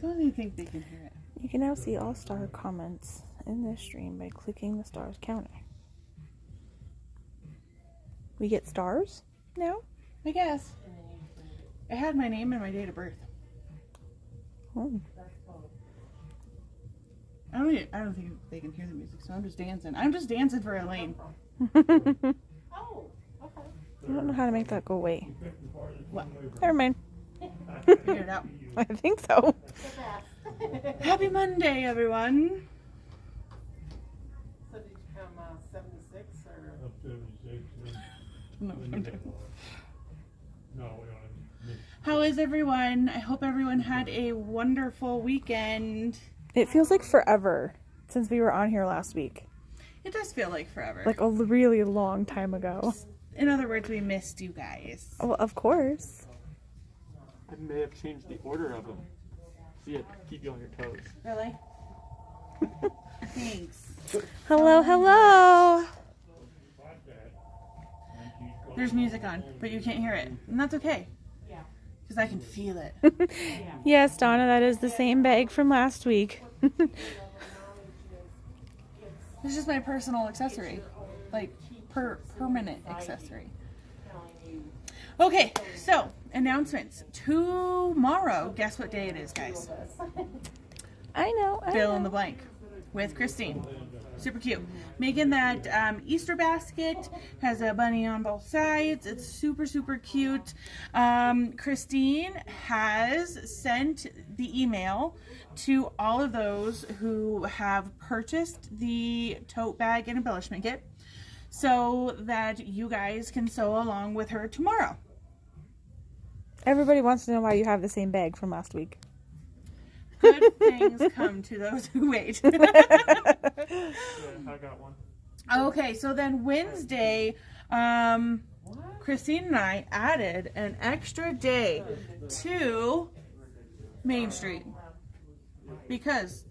don't even think they can hear it. You can now see all star comments in this stream by clicking the stars counter. We get stars now? I guess. It had my name and my date of birth. Oh. I don't think they can hear the music, so I'm just dancing. I'm just dancing for Elaine. I don't know how to make that go away. What? Never mind. Figure it out. I think so. Happy Monday, everyone. So did you come 76 or? Up 76. No, I'm joking. No, we don't. How is everyone? I hope everyone had a wonderful weekend. It feels like forever since we were on here last week. It does feel like forever. Like a really long time ago. In other words, we missed you guys. Well, of course. I may have changed the order of them. See it, keep you on your toes. Really? Thanks. Hello, hello. There's music on, but you can't hear it. And that's okay. Because I can feel it. Yes, Donna, that is the same bag from last week. It's just my personal accessory. Like, permanent accessory. Okay, so, announcements. Tomorrow, guess what day it is, guys? I know. Fill in the blank. With Christine. Super cute. Making that Easter basket. Has a bunny on both sides. It's super, super cute. Christine has sent the email to all of those who have purchased the tote bag and embellishment kit so that you guys can sew along with her tomorrow. Everybody wants to know why you have the same bag from last week. Good things come to those who wait. Yeah, I got one. Okay, so then Wednesday, Christine and I added an extra day to Main Street because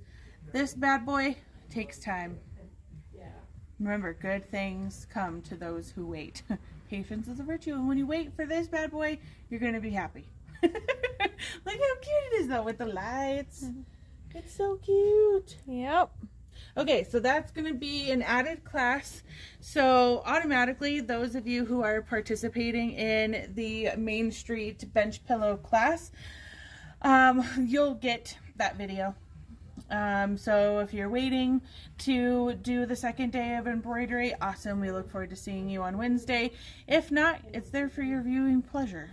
this bad boy takes time. Remember, good things come to those who wait. Patience is a virtue, and when you wait for this bad boy, you're going to be happy. Look how cute it is, though, with the lights. It's so cute. Yep. Okay, so that's going to be an added class. So automatically, those of you who are participating in the Main Street bench pillow class, you'll get that video. So if you're waiting to do the second day of embroidery, awesome. We look forward to seeing you on Wednesday. If not, it's there for your viewing pleasure.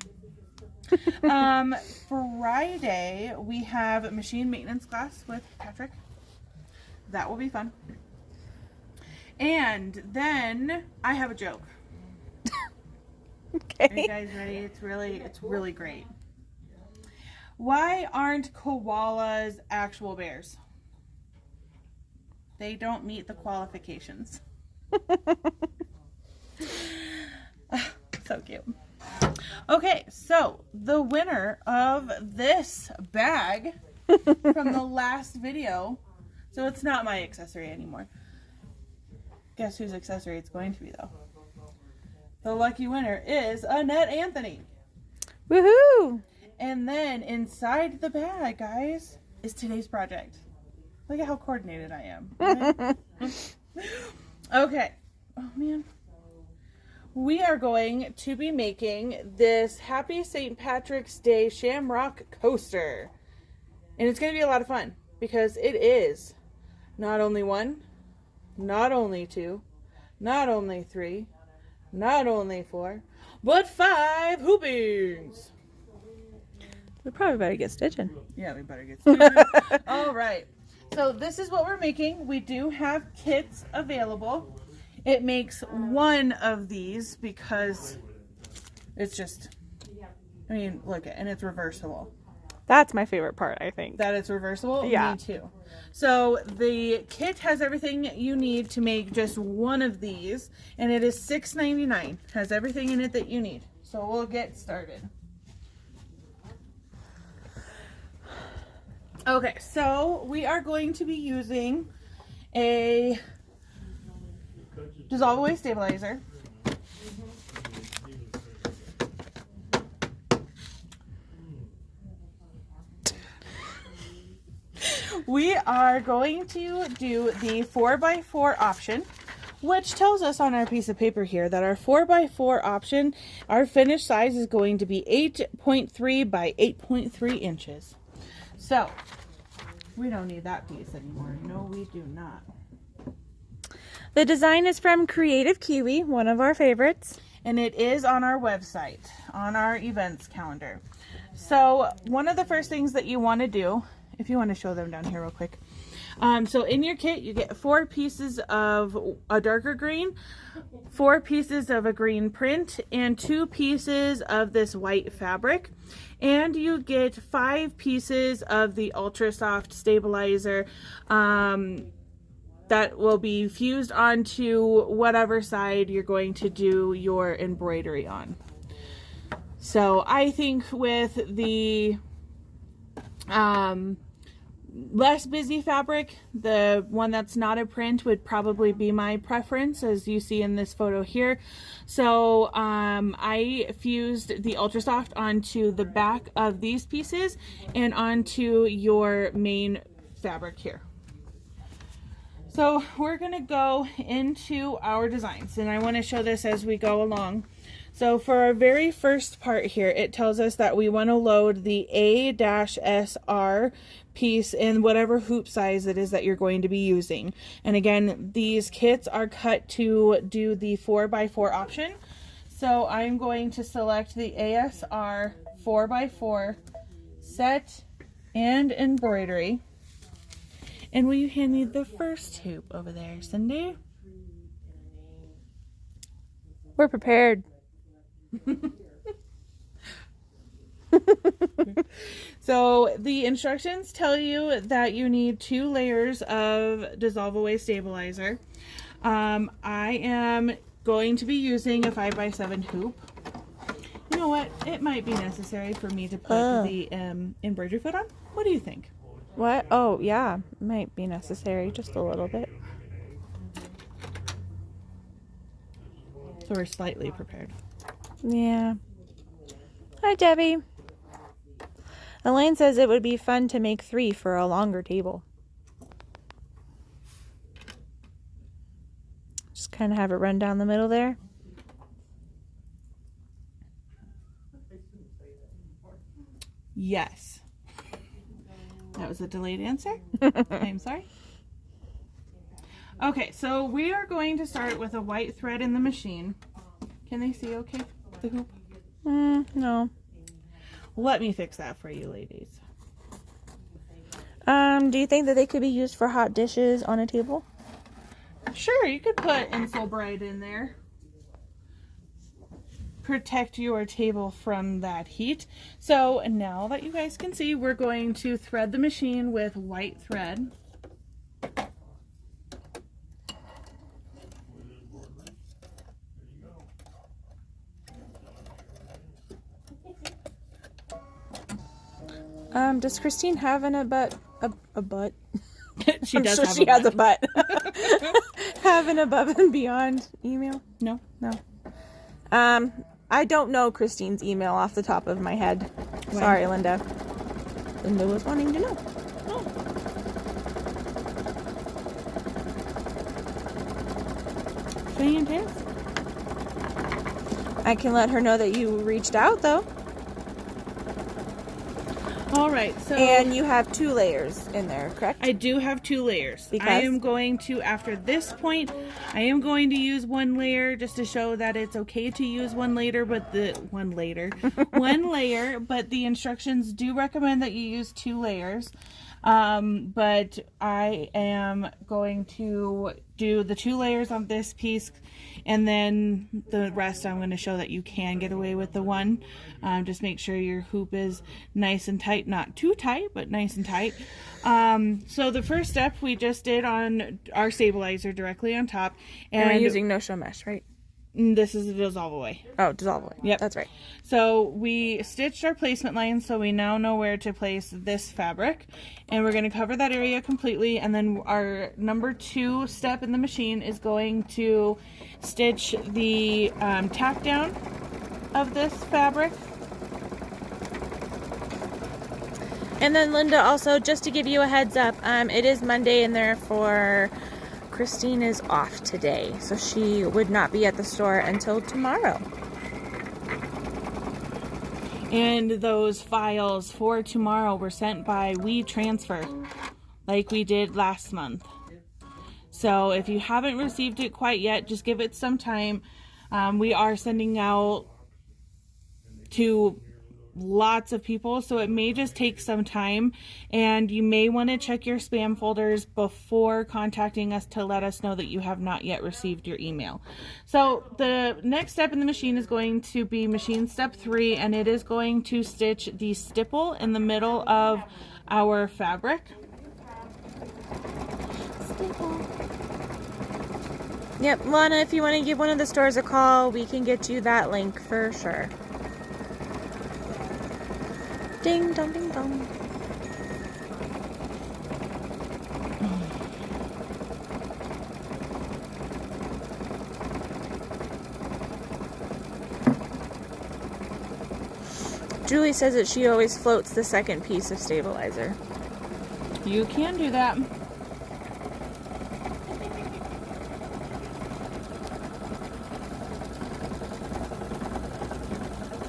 Friday, we have machine maintenance class with Patrick. That will be fun. And then I have a joke. Okay. Are you guys ready? It's really great. Why aren't koalas actual bears? They don't meet the qualifications. So cute. Okay, so the winner of this bag from the last video, so it's not my accessory anymore. Guess whose accessory it's going to be, though? The lucky winner is Annette Anthony. Woohoo! And then inside the bag, guys, is today's project. Look at how coordinated I am. Right? Okay. Oh, man. We are going to be making this Happy St. Patrick's Day Shamrock coaster. And it's going to be a lot of fun because it is not only one, not only two, not only three, not only four, but 5 hoopings. We probably better get stitching. Yeah, we better get started. All right. So this is what we're making. We do have kits available. It makes one of these because it's just, I mean, look, and it's reversible. That's my favorite part, I think. That it's reversible? Yeah. Me too. So the kit has everything you need to make just one of these, and it is $6.99. Has everything in it that you need. So we'll get started. Okay, so we are going to be using a dissolve away stabilizer. we are going to do the 4x4 option, which tells us on our piece of paper here that our 4x4 option, our finished size is going to be 8.3 by 8.3 inches. So we don't need that piece anymore. No, we do not. The design is from Kreative Kiwi, one of our favorites. And it is on our website, on our events calendar. So one of the first things that you want to do, if you want to show them down here real quick. So in your kit, you get 4 pieces of a darker green, 4 pieces of a green print, and 2 pieces of this white fabric. And you get 5 pieces of the Ultra Soft Stabilizer that will be fused onto whatever side you're going to do your embroidery on. So I think with the less busy fabric, the one that's not a print would probably be my preference, as you see in this photo here. So I fused the Ultra Soft onto the back of these pieces and onto your main fabric here. So we're going to go into our designs, and I want to show this as we go along. So for our very first part here, it tells us that we want to load the A-SR piece in whatever hoop size it is that you're going to be using. And again, these kits are cut to do the 4x4 option. So I'm going to select the ASR 4x4 set and embroidery. And will you hand me the first hoop over there, Cindy? We're prepared. So the instructions tell you that you need 2 layers of dissolve away stabilizer. I am going to be using a 5x7 hoop. You know what? It might be necessary for me to put the embroidery foot on. What do you think? What? Oh, yeah. Might be necessary. Just a little bit. So we're slightly prepared. Yeah. Hi, Debbie. Elaine says it would be fun to make 3 for a longer table. Just kind of have it run down the middle there. Yes. That was a delayed answer. I'm sorry. Okay, so we are going to start with a white thread in the machine. Can they see okay, the hoop? No. Let me fix that for you, ladies. Do you think that they could be used for hot dishes on a table? Sure, you could put Insulbrite in there. Protect your table from that heat. So now that you guys can see, we're going to thread the machine with white thread. Does Christine have a butt? She I'm does sure have she a has a butt. butt. Have an above and beyond email? No. No. I don't know Christine's email off the top of my head. When? Sorry, Linda. Linda was wanting to know. Oh. Fantastic. I can let her know that you reached out, though. All right, so And you have 2 layers in there, correct? I do have 2 layers. Because? I am going to, after this point, I am going to use 1 layer just to show that it's okay to use 1 layer, but one layer, but the instructions do recommend that you use 2 layers. But I am going to do the 2 layers on this piece, and then the rest I'm going to show that you can get away with the 1. Just make sure your hoop is nice and tight, not too tight, but nice and tight. So the first step we just did on our stabilizer directly on top, And we're using no-show mesh, right? This is a dissolve away. Oh, dissolve away. Yep. That's right. So we stitched our placement lines, so we now know where to place this fabric, and we're going to cover that area completely. And then our number 2 step in the machine is going to stitch the tack down of this fabric. And then Linda, also, just to give you a heads up, it is Monday and therefore Christine is off today. So she would not be at the store until tomorrow. And those files for tomorrow were sent by WeTransfer, like we did last month. So if you haven't received it quite yet, just give it some time. We are sending out to lots of people, so it may just take some time, and you may want to check your spam folders before contacting us to let us know that you have not yet received your email. So the next step in the machine is going to be machine step 3, and it is going to stitch the stipple in the middle of our fabric. Yep, Lana, if you want to give one of the stores a call, we can get you that link for sure. Ding dong ding dong. Julie says that she always floats the second piece of stabilizer. You can do that.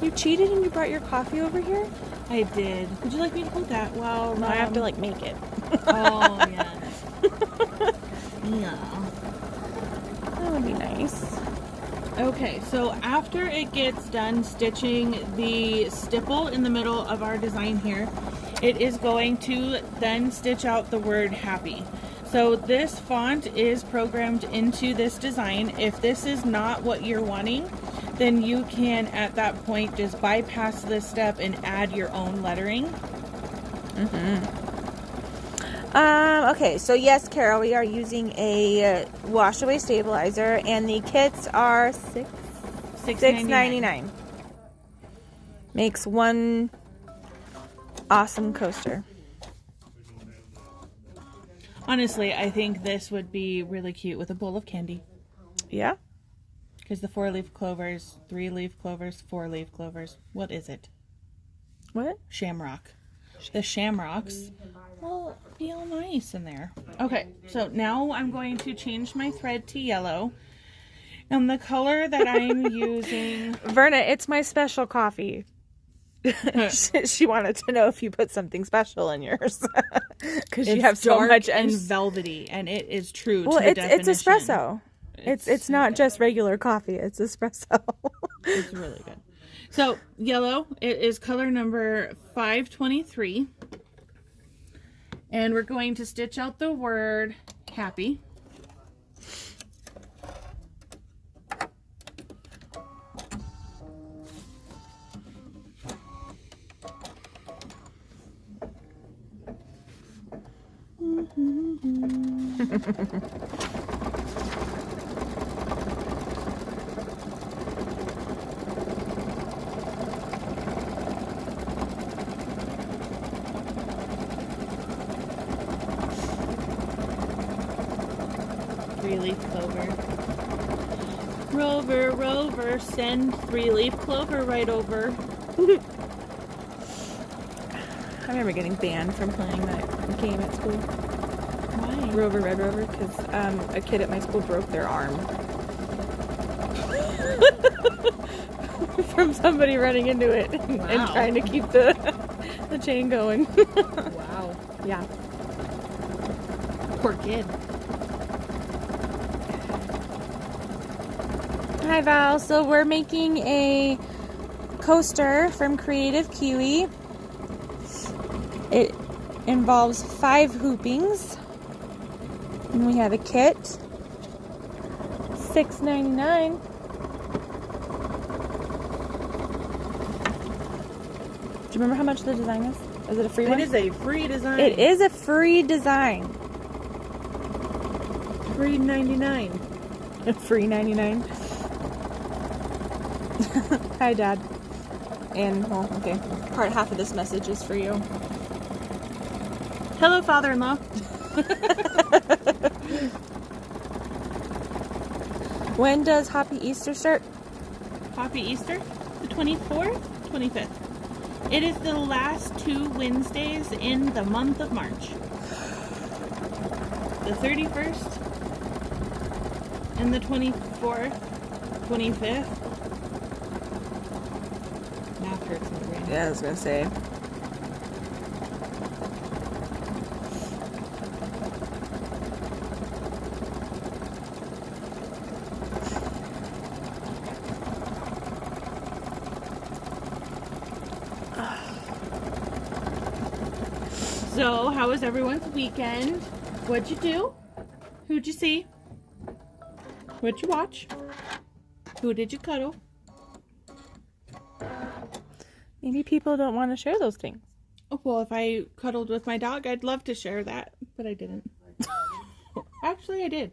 You cheated and you brought your coffee over here? I did. Would you like me to hold that? Well, No, I have to like make it. Oh, yeah. Yeah. That would be nice. Okay, so after it gets done stitching the stipple in the middle of our design here, it is going to then stitch out the word happy. So this font is programmed into this design. If this is not what you're wanting, then you can at that point just bypass this step and add your own lettering. Okay, so yes, Carol, we are using a wash away stabilizer, and the kits are $6.99. Makes one awesome coaster. Honestly, I think this would be really cute with a bowl of candy. Yeah. Because the 4-leaf clovers, 3-leaf clovers, 4-leaf clovers. What is it? What? Shamrock. The shamrocks will feel nice in there. Okay, so now I'm going to change my thread to yellow. And the color that I'm using... Verna, it's my special coffee. She wanted to know if you put something special in yours. Because you have so much and velvety, and it is true well, to the it's definition. It's espresso. It's not just regular coffee. It's espresso. It's really good. So yellow, it is color number 523, and we're going to stitch out the word happy. Three-leaf clover. Rover, rover, send 3-leaf clover right over. I remember getting banned from playing that game at school. Why? Rover, Red Rover, because a kid at my school broke their arm. From somebody running into it and trying to keep the chain going. Wow. Yeah. Poor kid. Hi Val, so we're making a coaster from Kreative Kiwi. It involves 5 hoopings. And we have a kit. $6.99. Do you remember how much the design is? Is it a free one? It is a free design. It is a free design. Free 99. Free 99. Hi, Dad. And, well, okay. Part half of this message is for you. Hello, father-in-law. When does Happy Easter start? Happy Easter? The 24th? 25th. It is the last 2 Wednesdays in the month of March. The 31st and the 24th, 25th. Math hurts in the brain. Yeah, I was gonna say. So, how was everyone's weekend? What'd you do? Who'd you see? What'd you watch? Who did you cuddle? Maybe people don't want to share those things. Oh, well, if I cuddled with my dog, I'd love to share that, but I didn't. Actually, I did.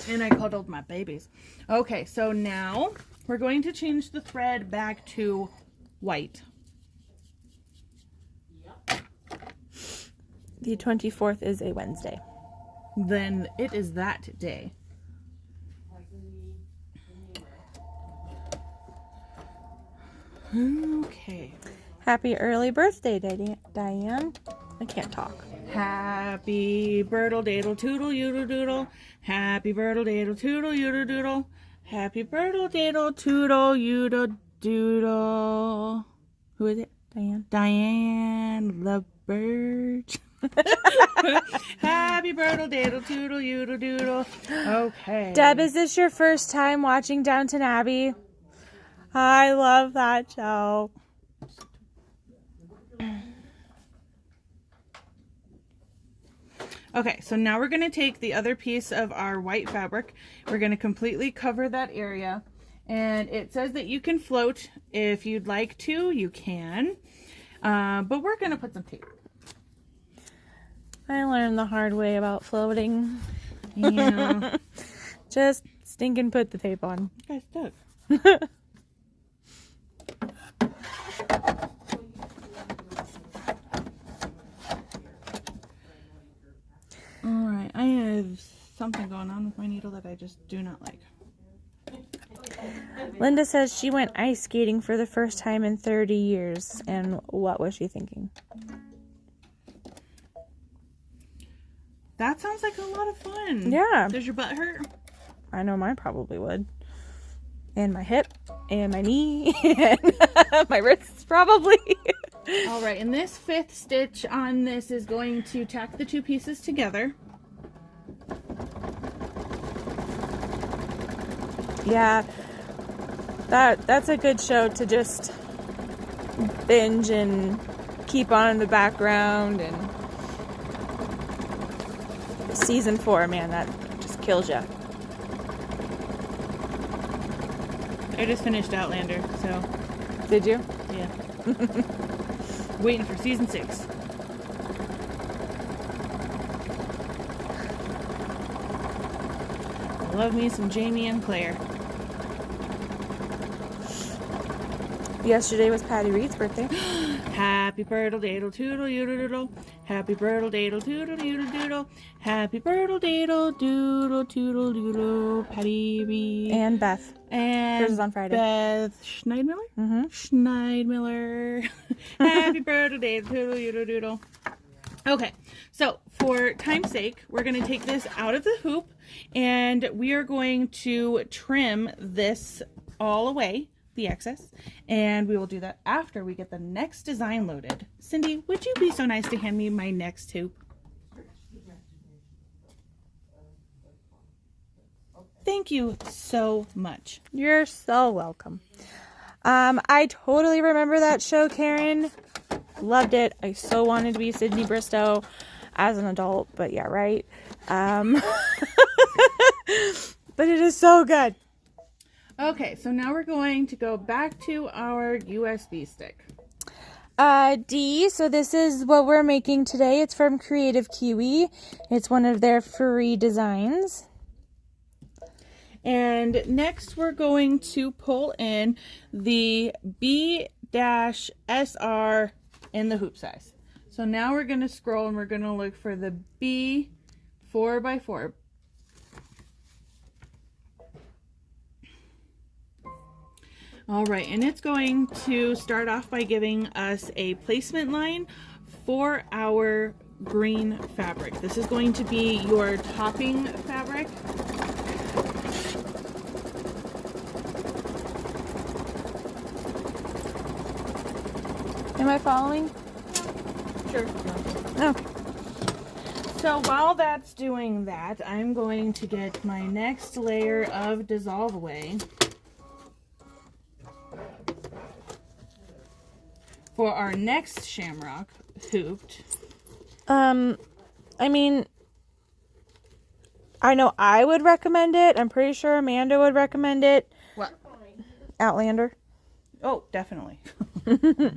And I cuddled my babies. Okay, so now we're going to change the thread back to white. The 24th is a Wednesday. Then it is that day. Okay. Happy early birthday, Diane. I can't talk. Happy birtle daddle toodle yoodle doodle. Happy birtle daddle toodle yoodle doodle. Happy birtle daddle toodle yoodle doodle. Who is it? Diane. Diane the bird. Happy birtle daddle toodle yoodle doodle. Okay. Deb, is this your first time watching Downton Abbey? I love that show. Okay, so now we're going to take the other piece of our white fabric. We're going to completely cover that area. And it says that you can float. If you'd like to, you can. But we're going to put some tape. I learned the hard way about floating. Yeah. Just stinking put the tape on. You guys stuck. Alright, I have something going on with my needle that I just do not like. Linda says she went ice skating for the first time in 30 years. And what was she thinking? That sounds like a lot of fun. Yeah. Does your butt hurt? I know mine probably would. And my hip. And my knee. And my wrists probably. Alright, and this 5th stitch on this is going to tack the 2 pieces together. Yeah. That's a good show to just binge and keep on in the background. And season 4, man, that just kills you. I just finished Outlander, so Did you? yeah. Waiting for season 6. I love me some Jamie and Claire. Yesterday was Patty Reed's birthday. Happy birtle daddle toodle yoodle doodle. Happy birtle daddle toodle yoodle doodle. Happy birtle daddle doodle toodle doodle. Patty Reed. And Beth. And Hers is on Friday. Beth Schneidmiller? Mm-hmm. Schneidmiller. Happy birthday, doodle doodle doodle. Okay, so for time's sake, we're going to take this out of the hoop and we are going to trim this all away, the excess, and we will do that after we get the next design loaded. Cindy, would you be so nice to hand me my next hoop? Thank you so much. You're so welcome. I totally remember that show, Karen. Loved it. I so wanted to be Sydney Bristow as an adult, but yeah, right. But it is so good. Okay, so now we're going to go back to our USB stick. D, so this is what we're making today. It's from Kreative Kiwi. It's one of their free designs. And next we're going to pull in the B-SR in the hoop size. So now we're going to scroll and we're going to look for the B 4x4. All right, and it's going to start off by giving us a placement line for our green fabric. This is going to be your topping fabric. Am I following? Sure. No. So while that's doing that, I'm going to get my next layer of Dissolve Away for our next Shamrock hooped. I mean, I know I would recommend it. I'm pretty sure Amanda would recommend it. What? Outlander. Oh, definitely.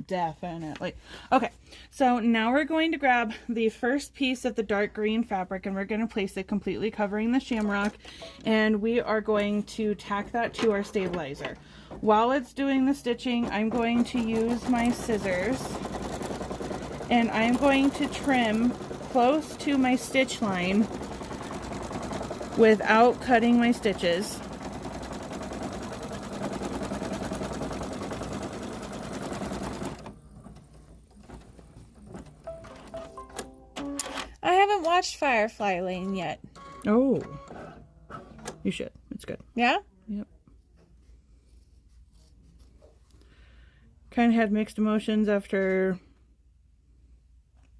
Definitely. Okay, so now we're going to grab the first piece of the dark green fabric and we're going to place it completely covering the Shamrock, and we are going to tack that to our stabilizer. While it's doing the stitching, I'm going to use my scissors and I'm going to trim close to my stitch line without cutting my stitches. I haven't watched Firefly Lane yet. Oh, you should. It's good. Yeah? Yep. Kind of had mixed emotions after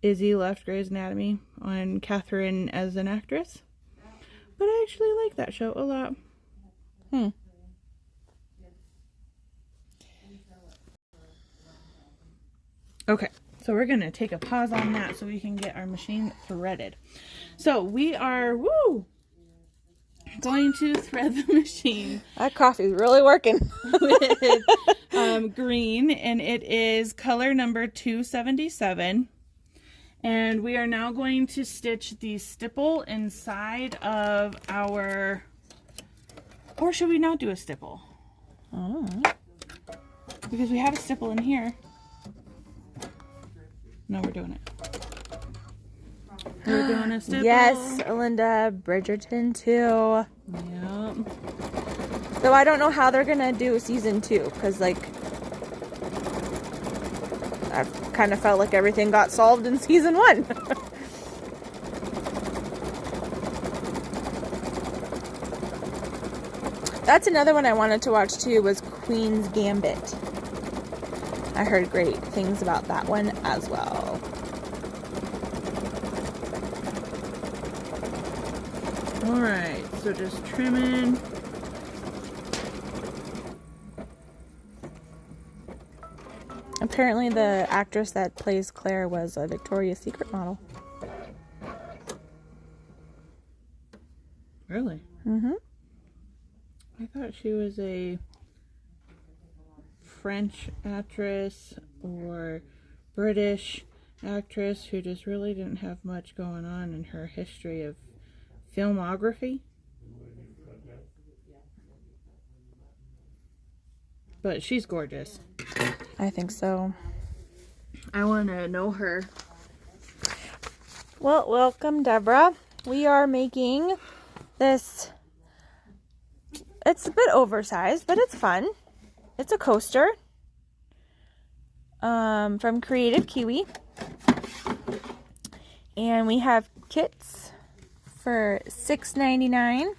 Izzy left Grey's Anatomy on Catherine as an actress. But I actually like that show a lot. Okay, so we're going to take a pause on that so we can get our machine threaded. So we are, going to thread the machine. That coffee's really working. With green, and it is color number 277. And we are now going to stitch the stipple inside of our, or should we not do a stipple? Oh. Because we have a stipple in here. No, we're doing it. We're doing a stipple. Yes, Linda Bridgerton too. Yep. Though I don't know how they're gonna do season 2, because like I kind of felt like everything got solved in season 1. That's another one I wanted to watch too, was Queen's Gambit. I heard great things about that one as well. Alright, so just trimming. Apparently the actress that plays Claire was a Victoria's Secret model. Really? Mm-hmm. I thought she was a French actress or British actress who just really didn't have much going on in her history of filmography. But she's gorgeous. I think so. I want to know her. Well, welcome, Deborah. We are making this. It's a bit oversized, but it's fun. It's a coaster from Kreative Kiwi. And we have kits for $6.99.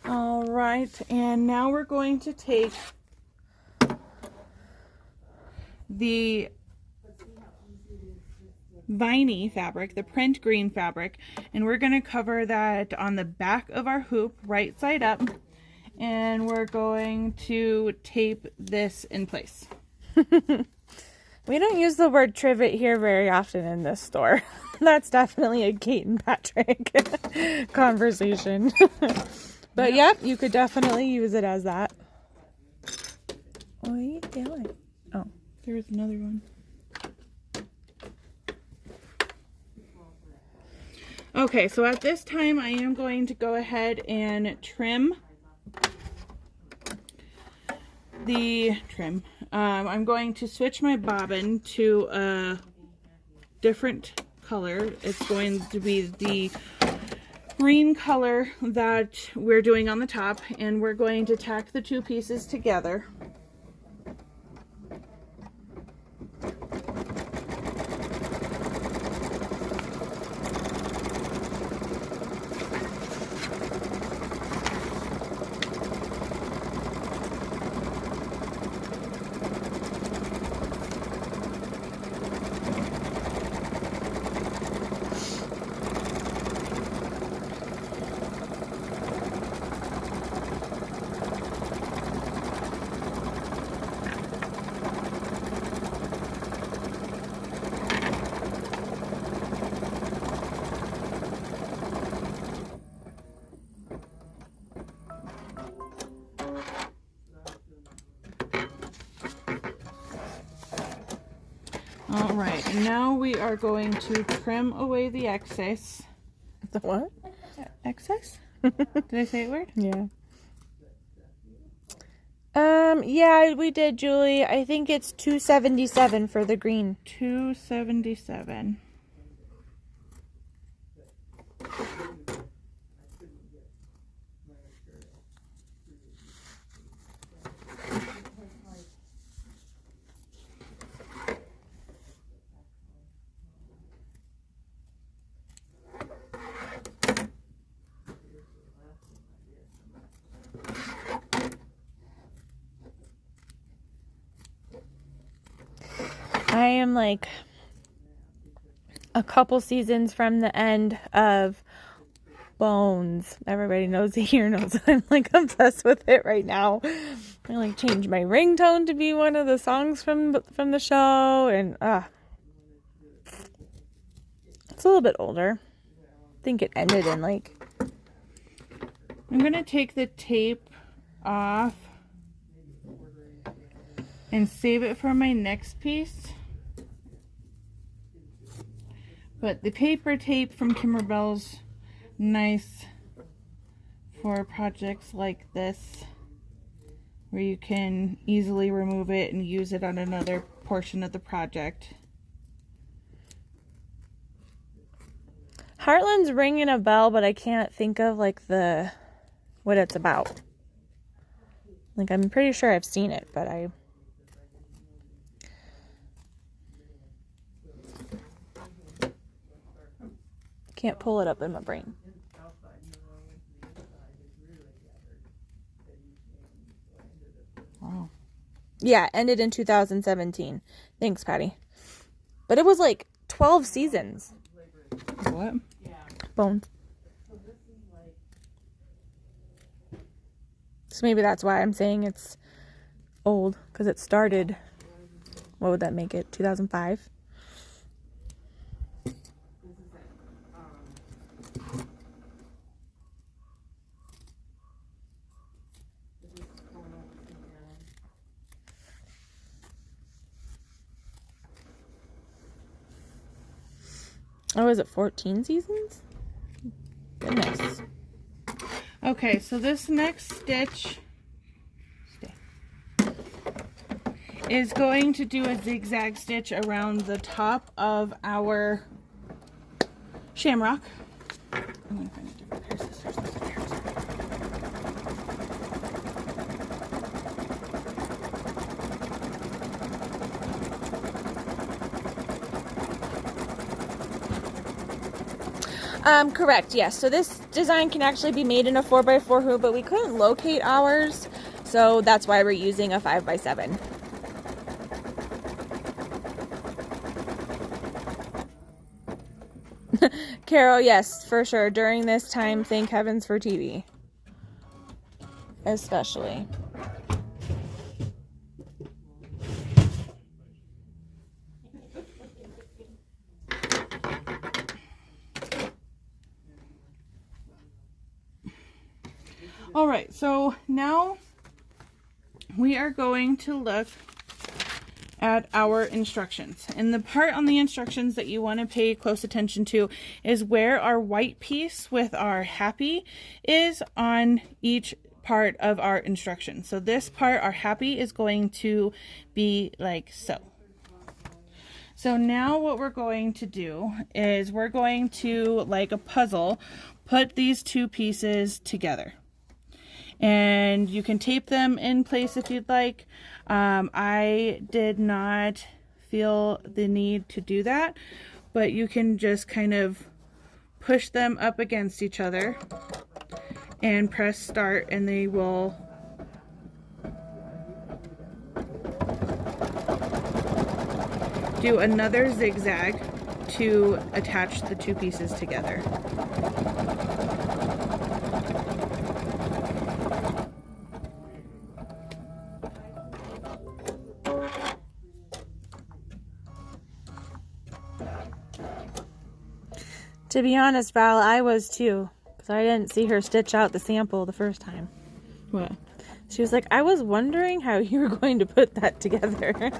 All right, and now we're going to take the viney fabric, the print green fabric, and we're going to cover that on the back of our hoop, right side up, and we're going to tape this in place. We don't use the word trivet here very often in this store. That's definitely a Kate and Patrick conversation. But yep, you could definitely use it as that. What are you doing? Oh, There's another one. Okay, so at this time I am going to go ahead and trim the trim. I'm going to switch my bobbin to a different color. It's going to be the green color that we're doing on the top, and we're going to tack the two pieces together. All right, and now we are going to trim away the excess. The what? Excess? Did I say it weird? Yeah. Yeah, we did, Julie. I think it's $277 for the green. $277. I am like a couple seasons from the end of Bones. Everybody knows it here, knows I'm like obsessed with it right now. I like changed my ringtone to be one of the songs from the show, and it's a little bit older. I think it ended in like. I'm gonna take the tape off and save it for my next piece. But the paper tape from Kimberbell's nice for projects like this, where you can easily remove it and use it on another portion of the project. Heartland's ringing a bell, but I can't think of like what it's about. Like, I'm pretty sure I've seen it, but I can't pull it up in my brain. Wow. Yeah, ended in 2017. Thanks, Patty. But it was like 12 seasons. What? Bones. So maybe that's why I'm saying it's old, because it started, what would that make it, 2005? Oh, is it 14 seasons? Goodness. Okay, so this next stitch is going to do a zigzag stitch around the top of our shamrock. I'm going to find a different pair of scissors. Those are theirs. Correct, yes. So this design can actually be made in a 4x4 hoop, but we couldn't locate ours, so that's why we're using a 5x7. Carol, yes, for sure. During this time, thank heavens for TV. Especially. All right, so now we are going to look at our instructions. And the part on the instructions that you want to pay close attention to is where our white piece with our happy is on each part of our instructions. So this part, our happy, is going to be like so. So now what we're going to do is we're going to, like a puzzle, put these two pieces together. And you can tape them in place if you'd like. I did not feel the need to do that, but you can just kind of push them up against each other and press start, and they will do another zigzag to attach the two pieces together. To be honest, Val, I was too, because I didn't see her stitch out the sample the first time. What? She was like, I was wondering how you were going to put that together.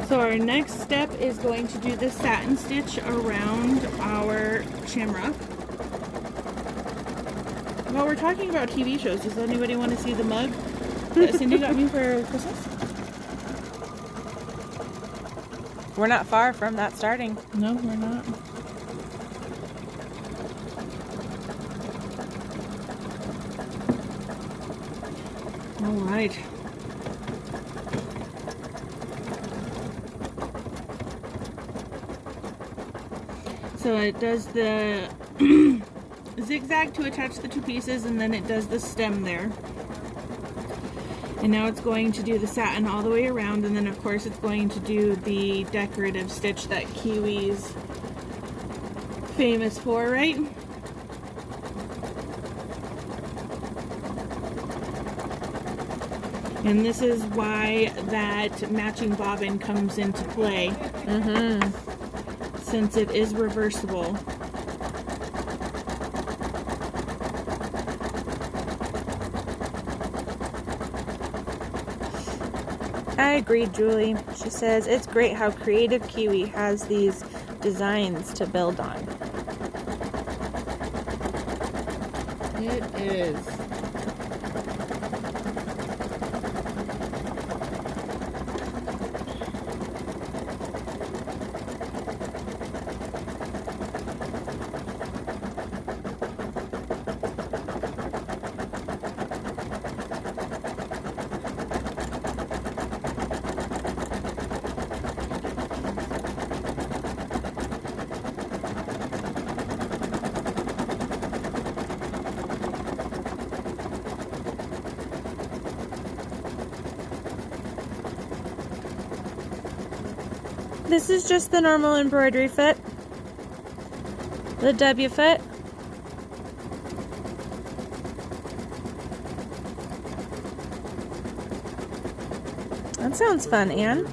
So our next step is going to do the satin stitch around our shamrock. While we're talking about TV shows, does anybody want to see the mug that Cindy got me for Christmas? We're not far from that starting. No, we're not. All right. So it does the zigzag to attach the two pieces, and then it does the stem there. And now it's going to do the satin all the way around, and then of course it's going to do the decorative stitch that Kiwi's famous for, right? And this is why that matching bobbin comes into play. Since it is reversible. I agree, Julie. She says, it's great how Kreative Kiwi has these designs to build on. It is. This is just the normal embroidery foot. The W foot. That sounds fun, Anne.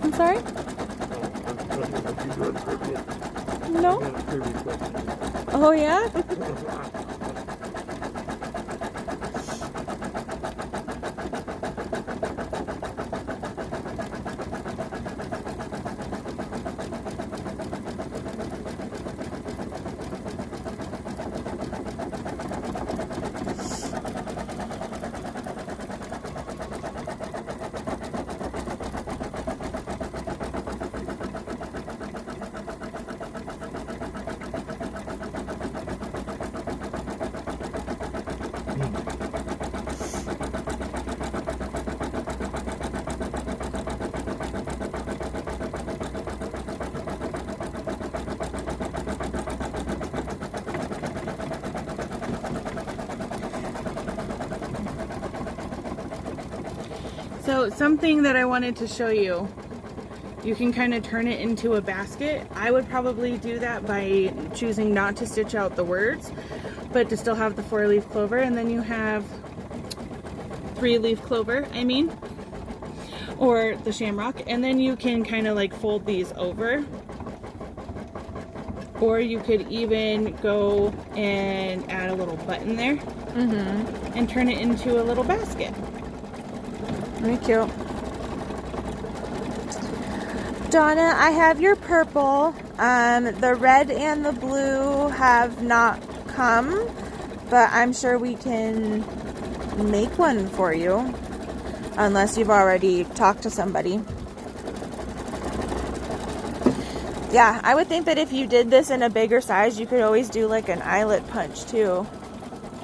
I'm sorry? No? Oh, yeah? So something that I wanted to show you, you can kind of turn it into a basket. I would probably do that by choosing not to stitch out the words, but to still have the 4-leaf clover, and then you have 3-leaf clover, or the shamrock, and then you can kind of like fold these over, or you could even go and add a little button there and turn it into a little basket. Very cute. Donna, I have your purple. The red and the blue have not come, but I'm sure we can make one for you. unless you've already talked to somebody. Yeah, I would think that if you did this in a bigger size, you could always do like an eyelet punch too.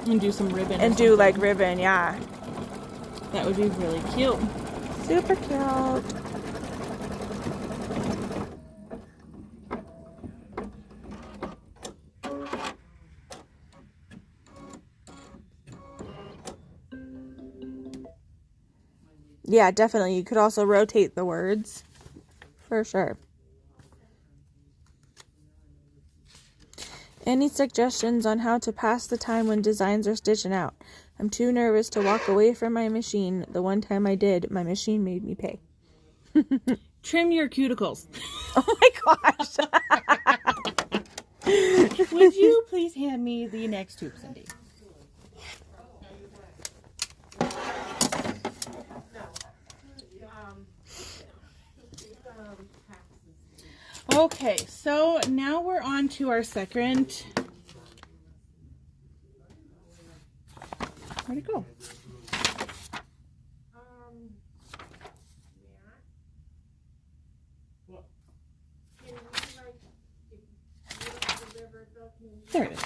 And do some ribbon. And do like ribbon, yeah. That would be really cute. Super cute. Yeah, definitely. You could also rotate the words. For sure. Any suggestions on how to pass the time when designs are stitching out? I'm too nervous to walk away from my machine. The one time I did, my machine made me pay. Trim your cuticles. Oh my gosh. Would you please hand me the next tube, Cindy? Okay, so now we're on to our second. Where'd it go? There it is.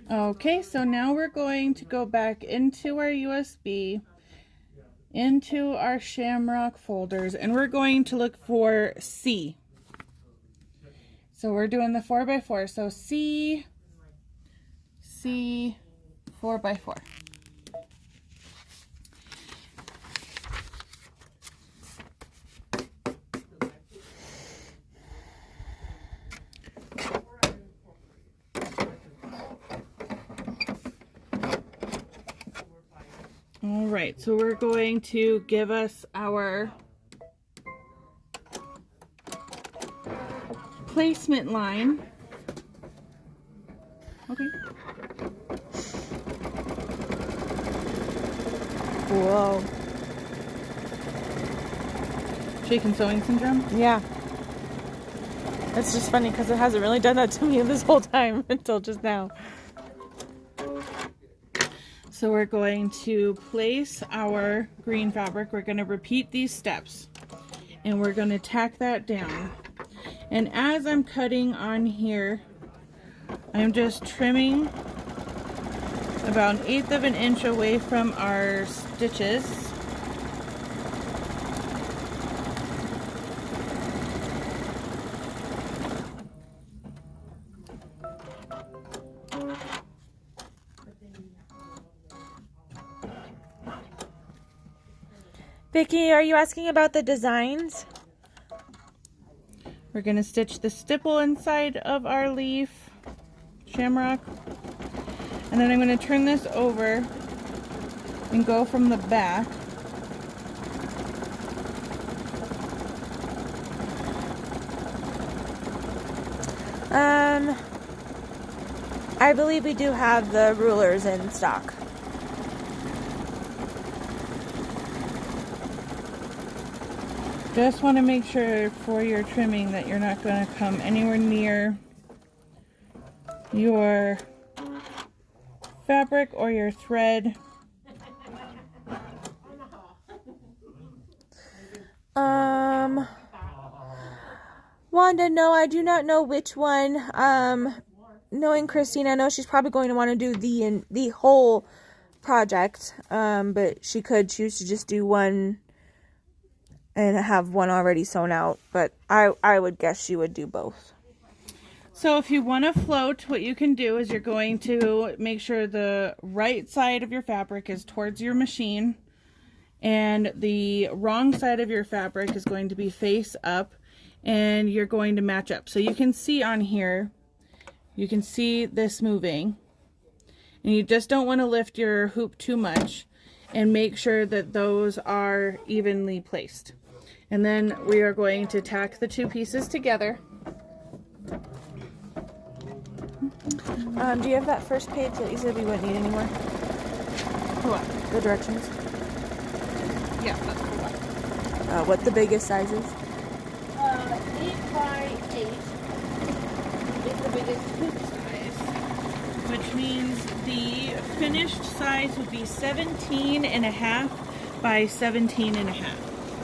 Okay, so now we're going to go back into our USB, into our Shamrock folders, and we're going to look for C. So we're doing the 4x4. So C, 4x4. All right, so we're going to give us our placement line. Okay. Whoa. Shaken sewing syndrome? Yeah. It's just funny because it hasn't really done that to me this whole time until just now. So we're going to place our green fabric. We're going to repeat these steps and we're going to tack that down. And as I'm cutting on here, I'm just trimming about 1/8 of an inch away from our stitches. Vicki, are you asking about the designs? We're going to stitch the stipple inside of our leaf, Shamrock. And then I'm going to turn this over and go from the back. I believe we do have the rulers in stock. Just want to make sure for your trimming that you're not going to come anywhere near your fabric or your thread. Wanda, no, I do not know which one. Knowing Christine, I know she's probably going to want to do the whole project, but she could choose to just do one and have one already sewn out, but I would guess she would do both. So if you want to float, what you can do is you're going to make sure the right side of your fabric is towards your machine and the wrong side of your fabric is going to be face up, and you're going to match up. So you can see on here, you can see this moving, and you just don't want to lift your hoop too much, and make sure that those are evenly placed. And then we are going to tack the two pieces together. Do you have that first page that you said we wouldn't need anymore? What? The directions. Yeah, that's cool. What the biggest size is? 8 by 8 is the biggest hoop size. which means the finished size would be 17.5 by 17.5.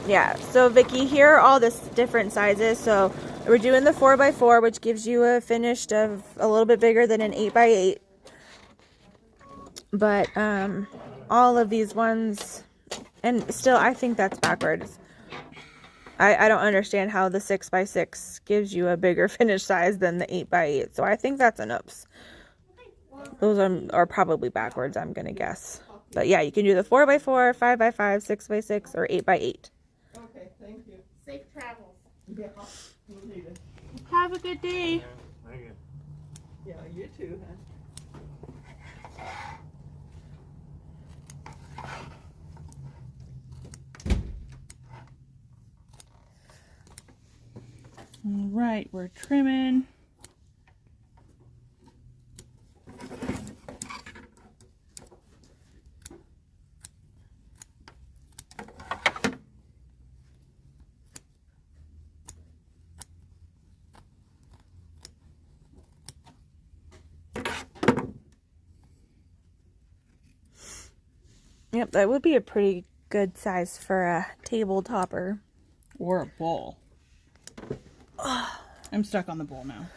Yeah, so Vicky, here are all the different sizes. So we're doing the 4x4, which gives you a finished of a little bit bigger than an 8x8. But all of these ones, and still I think that's backwards. I don't understand how the 6x6 gives you a bigger finished size than the 8x8. So I think that's an oops. Those are probably backwards, I'm going to guess. But yeah, you can do the 4x4, 5x5, 6x6, or 8x8. Okay, thank you. Safe travels. Yeah, we'll need it. Have a good day. Thank you. Yeah, you too, huh? All right, we're trimming. Yep, that would be a pretty good size for a table topper. Or a bowl. I'm stuck on the bowl now.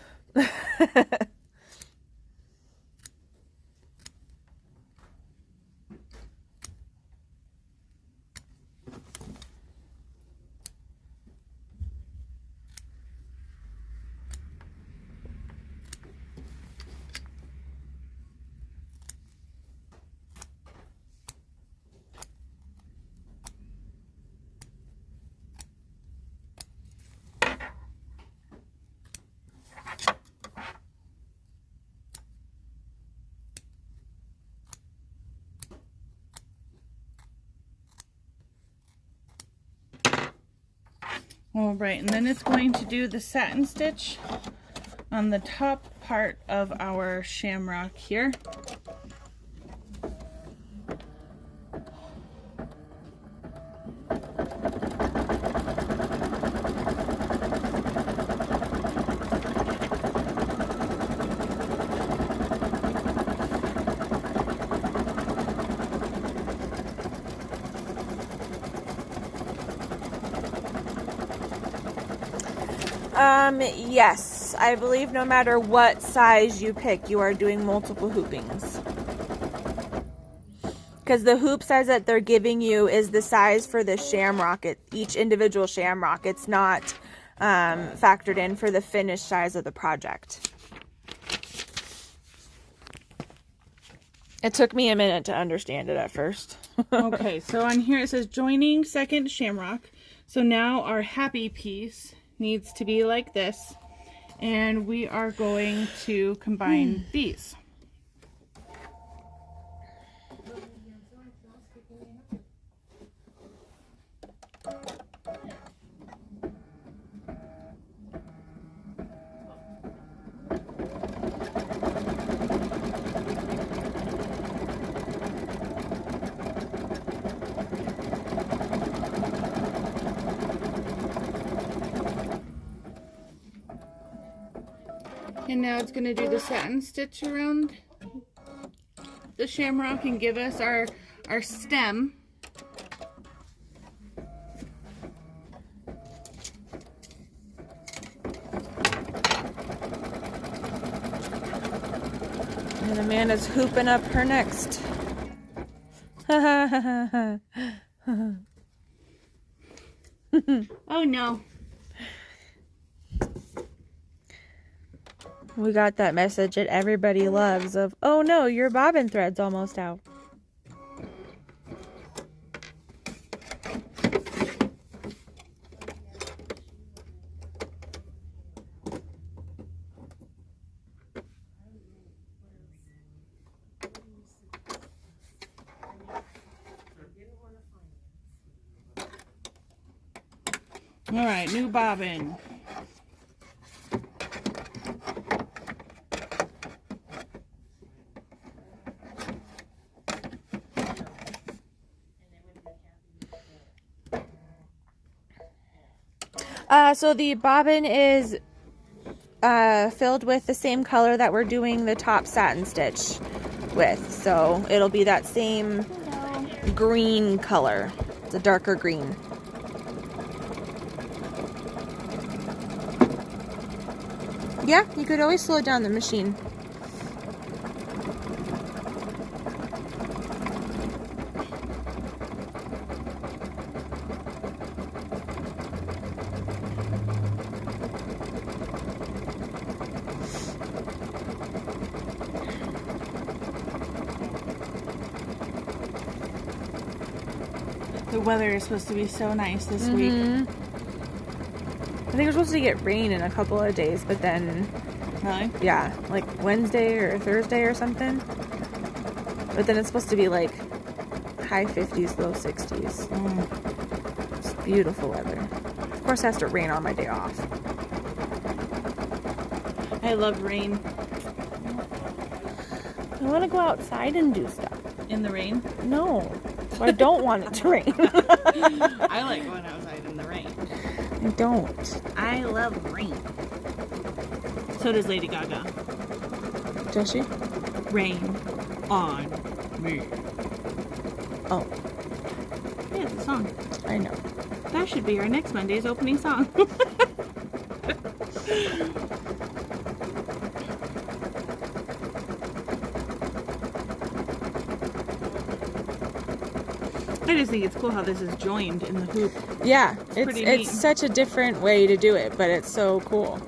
All right, and then it's going to do the satin stitch on the top part of our shamrock here. Yes, I believe no matter what size you pick, you are doing multiple hoopings. Because the hoop size that they're giving you is the size for the shamrock, each individual shamrock. It's not factored in for the finished size of the project. It took me a minute to understand it at first. Okay, so on here it says joining second shamrock. So now our happy piece needs to be like this, and we are going to combine these. And now it's going to do the satin stitch around the shamrock and give us our stem. And Amanda's hooping up her next. Oh no. We got that message that everybody loves of, oh no, your bobbin thread's almost out. All right, new bobbin. So the bobbin is filled with the same color that we're doing the top satin stitch with. So it'll be that same green color. It's a darker green. Yeah, you could always slow down the machine. The weather is supposed to be so nice this week. I think we're supposed to get rain in a couple of days, but then, Really? yeah, like Wednesday or Thursday or something. But then it's supposed to be like high 50s, low 60s. It's beautiful weather. Of course, it has to rain on my day off. I love rain. I want to go outside and do stuff. In the rain? No, so I don't want it to rain. I like going outside in the rain. I don't. I love rain. So does Lady Gaga. Does she? Rain on me. Oh, Yeah, it's a song. I know. That should be our next Monday's opening song. I just think it's cool how this is joined in the hoop. Yeah, pretty neat. it's such a different way to do it, but it's so cool.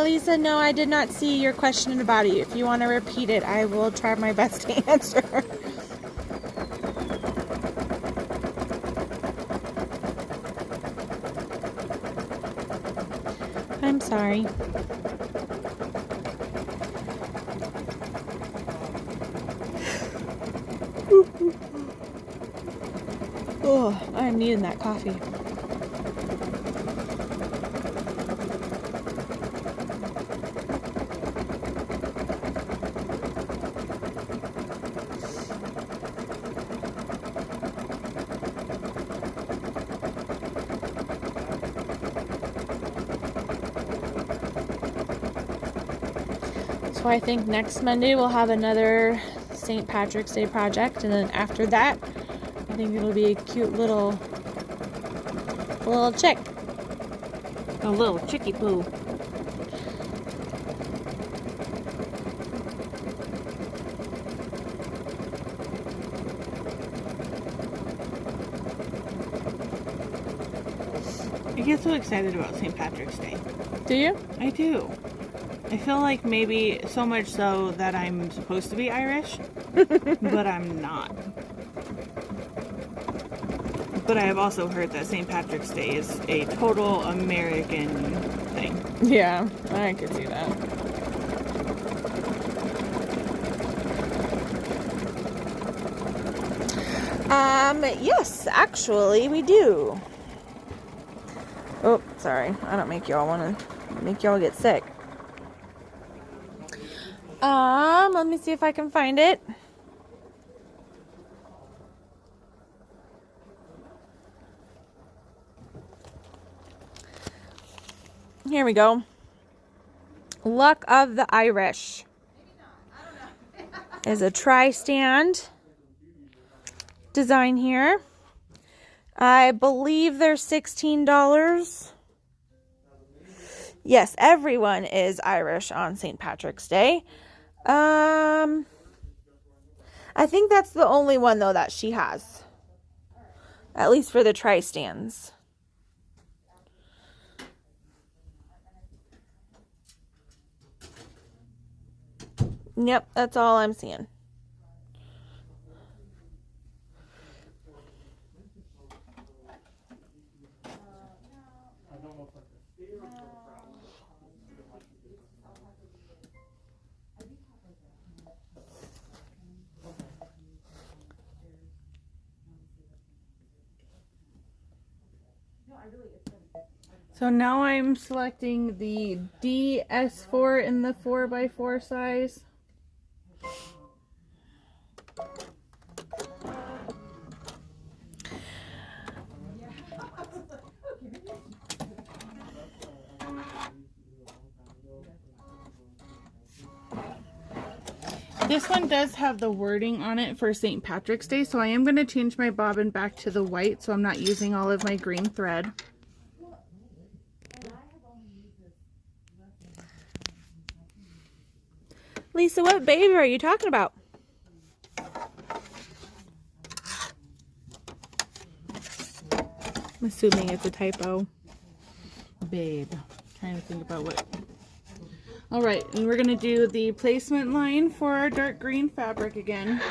Lisa, no, I did not see your question in the body. If you want to repeat it, I will try my best to answer. I'm sorry. Oh, I'm needing that coffee. So I think next Monday we'll have another St. Patrick's Day project, and then after that, I think it'll be a cute little chick. A little chicky poo. I get so excited about St. Patrick's Day. Do you? I do. I feel like maybe so much so that I'm supposed to be Irish, but I'm not. But I have also heard that St. Patrick's Day is a total American thing. Yeah, I could see that. Yes, actually we do. Oh, sorry. I don't make y'all want to make y'all get sick. Let me see if I can find it. Here we go. Luck of the Irish is a tri-stand design here. I believe they're $16. Yes, everyone is Irish on St. Patrick's Day. I think that's the only one, though, that she has. At least for the tri-stands. Yep, that's all I'm seeing. So now I'm selecting the DS4 in the 4x4 size. This one does have the wording on it for St. Patrick's Day, so I am going to change my bobbin back to the white so I'm not using all of my green thread. Lisa, what babe are you talking about? I'm assuming it's a typo. Babe. Trying to think about what. All right, and we're going to do the placement line for our dark green fabric again.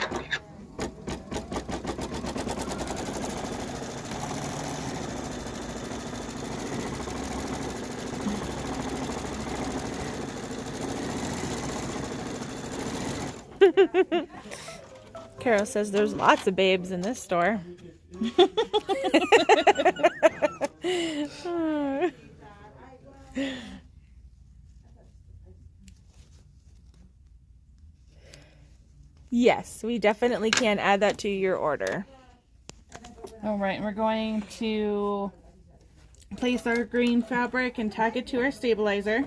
Carol says there's lots of babes in this store. Yes, we definitely can add that to your order. All right, we're going to place our green fabric and tack it to our stabilizer.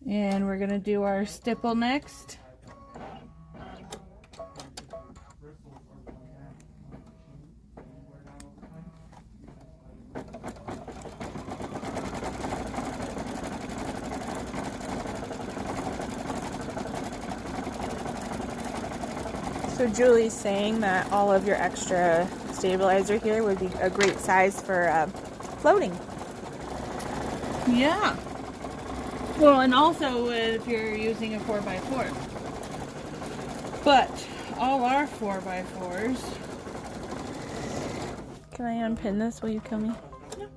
And we're going to do our stipple next. So Julie's saying that all of your extra stabilizer here would be a great size for floating. Yeah. Well, and also if you're using a 4x4. But all our 4x4s. Can I unpin this? Will you kill me? No.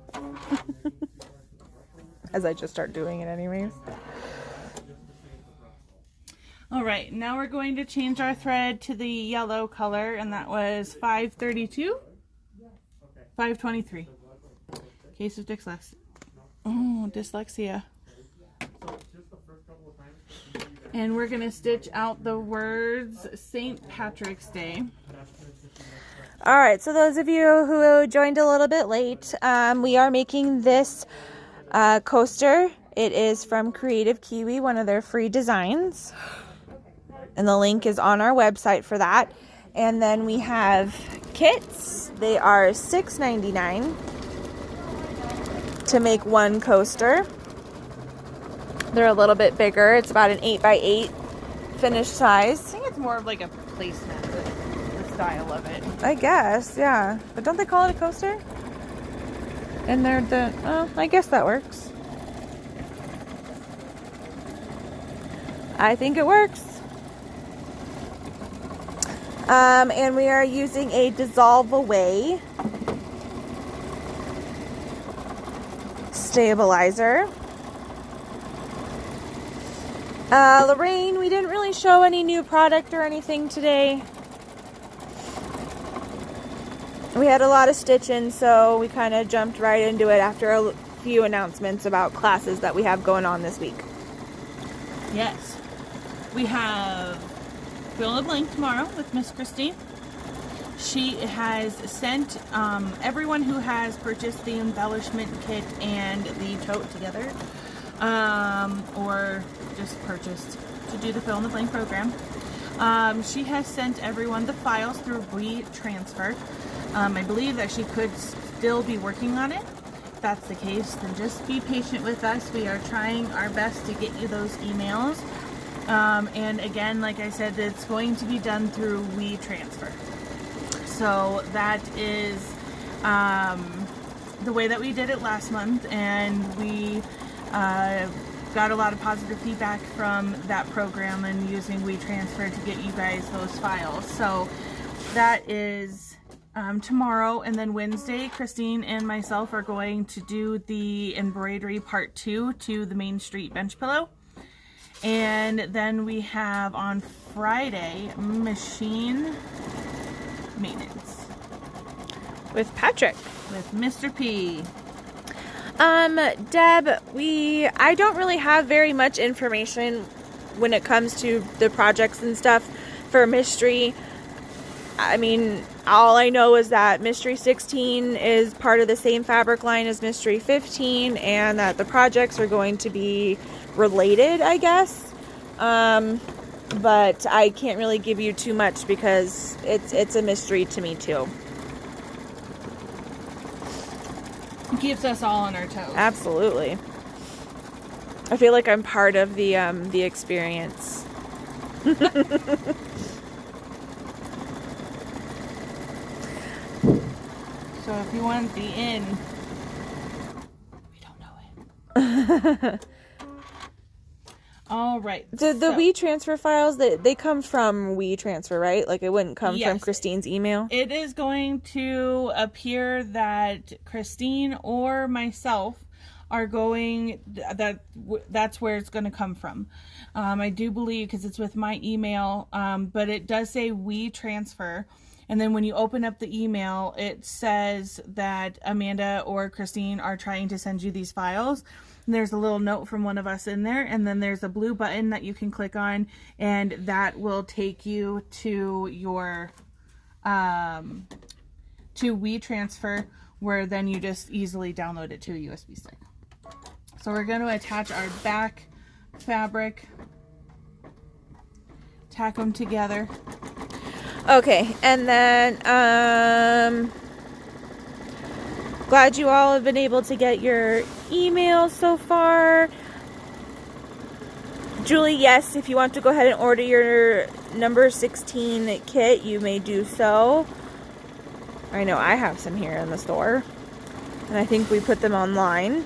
As I just start doing it anyways. All right, now we're going to change our thread to the yellow color, and that was 532, 523. Case of dyslexia. Oh, dyslexia. And we're going to stitch out the words St. Patrick's Day. All right, so those of you who joined a little bit late, we are making this coaster. It is from Kreative Kiwi, one of their free designs. And the link is on our website for that. And then we have kits. They are $6.99 to make one coaster. They're a little bit bigger. It's about an 8x8 finished size. I think it's more of like a placement, the style of it. I guess, yeah. But don't they call it a coaster? And they're the, oh, I guess that works. I think it works. And we are using a dissolve away stabilizer. Lorraine, we didn't really show any new product or anything today. We had a lot of stitching, so we kind of jumped right into it after a few announcements about classes that we have going on this week. Yes. We have fill in the blank tomorrow with Miss Christine. She has sent everyone who has purchased the embellishment kit and the tote together, or just purchased to do the fill in the blank program. She has sent everyone the files through WeTransfer. I believe that she could still be working on it. If that's the case, then just be patient with us. We are trying our best to get you those emails. And again, like I said, it's going to be done through WeTransfer. So that is the way that we did it last month, and we got a lot of positive feedback from that program and using WeTransfer to get you guys those files. So that is tomorrow, and then Wednesday, Christine and myself are going to do the embroidery part 2 to the Main Street bench pillow. And then we have on Friday, machine maintenance. With Patrick. With Mr. P. Deb, I don't really have very much information when it comes to the projects and stuff for Mystery. I mean, all I know is that Mystery 16 is part of the same fabric line as Mystery 15, and that the projects are going to be related, I guess. But I can't really give you too much because it's a mystery to me too. It keeps us all on our toes. Absolutely. I feel like I'm part of the experience. So if you want the in, we don't know it. All right. The WeTransfer files, they come from WeTransfer, right? Like it wouldn't come from Christine's email? It is going to appear that Christine or myself are going, that's where it's going to come from. I do believe, because it's with my email, but it does say WeTransfer. And then when you open up the email, it says that Amanda or Christine are trying to send you these files. And there's a little note from one of us in there, and then there's a blue button that you can click on, and that will take you to your to WeTransfer, where then you just easily download it to a USB stick. So we're going to attach our back fabric, tack them together. Okay, and then glad you all have been able to get your email so far. Julie, yes, if you want to go ahead and order your number 16 kit, you may do so. I know I have some here in the store, and I think we put them online.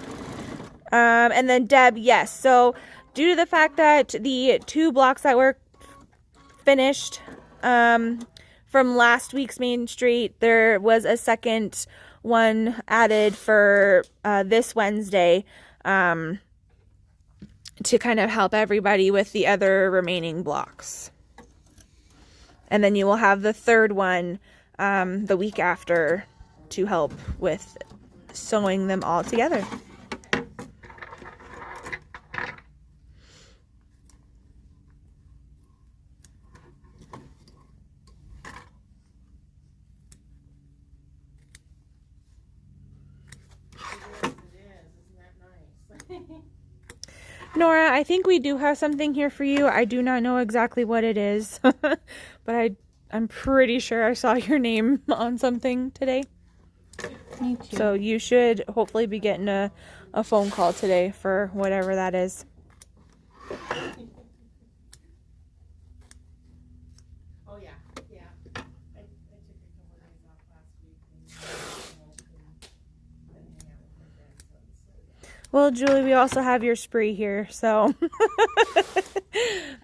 And then Deb, yes, so due to the fact that the 2 blocks that were finished from last week's Main Street, there was a second one added for this Wednesday to kind of help everybody with the other remaining blocks. And then you will have the third one the week after to help with sewing them all together. Nora, I think we do have something here for you. I do not know exactly what it is, but I'm pretty sure I saw your name on something today. Me too. So you should hopefully be getting a phone call today for whatever that is. Oh, yeah. Yeah. I took a couple of days off last week and hang out with my grandson. So, yeah. Well, Julie, we also have your spree here, so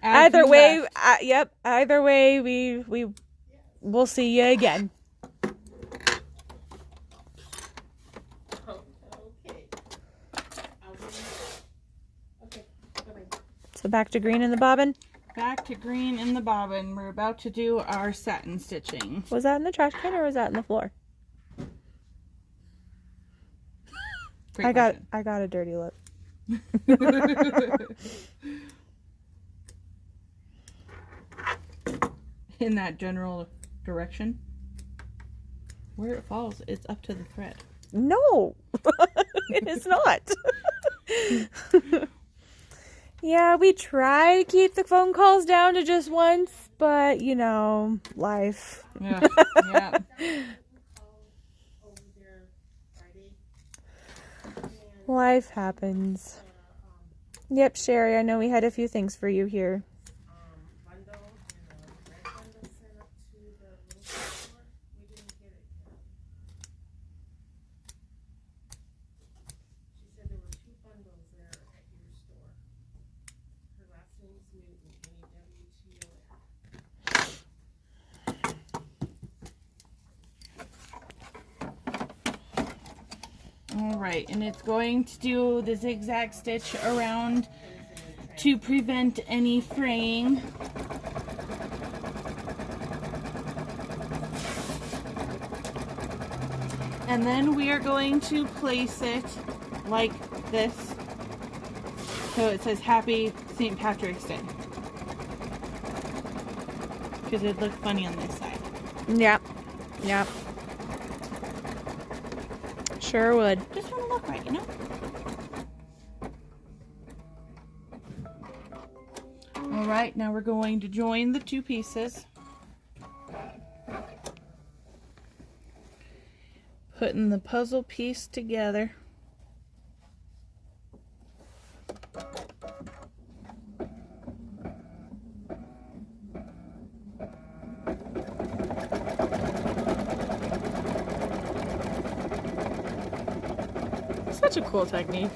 either way, either way, we'll see you again. Okay. Okay. Bye-bye. So back to green in the bobbin. Back to green in the bobbin. We're about to do our satin stitching. Was that in the trash can or was that in the floor? Great I got a dirty look. In that general direction. Where it falls, it's up to the thread. No, it is not. Yeah, we try to keep the phone calls down to just once, but you know, life. Yeah. Yeah. Life happens. Yep, Sherry, I know we had a few things for you here. All right, and it's going to do the zigzag stitch around to prevent any fraying. And then we are going to place it like this. So it says Happy St. Patrick's Day. Because it'd look funny on this side. Yep. Yep. Sure would. Just want to look right, you know? Alright, now we're going to join the two pieces. Putting the puzzle piece together. Such a cool technique.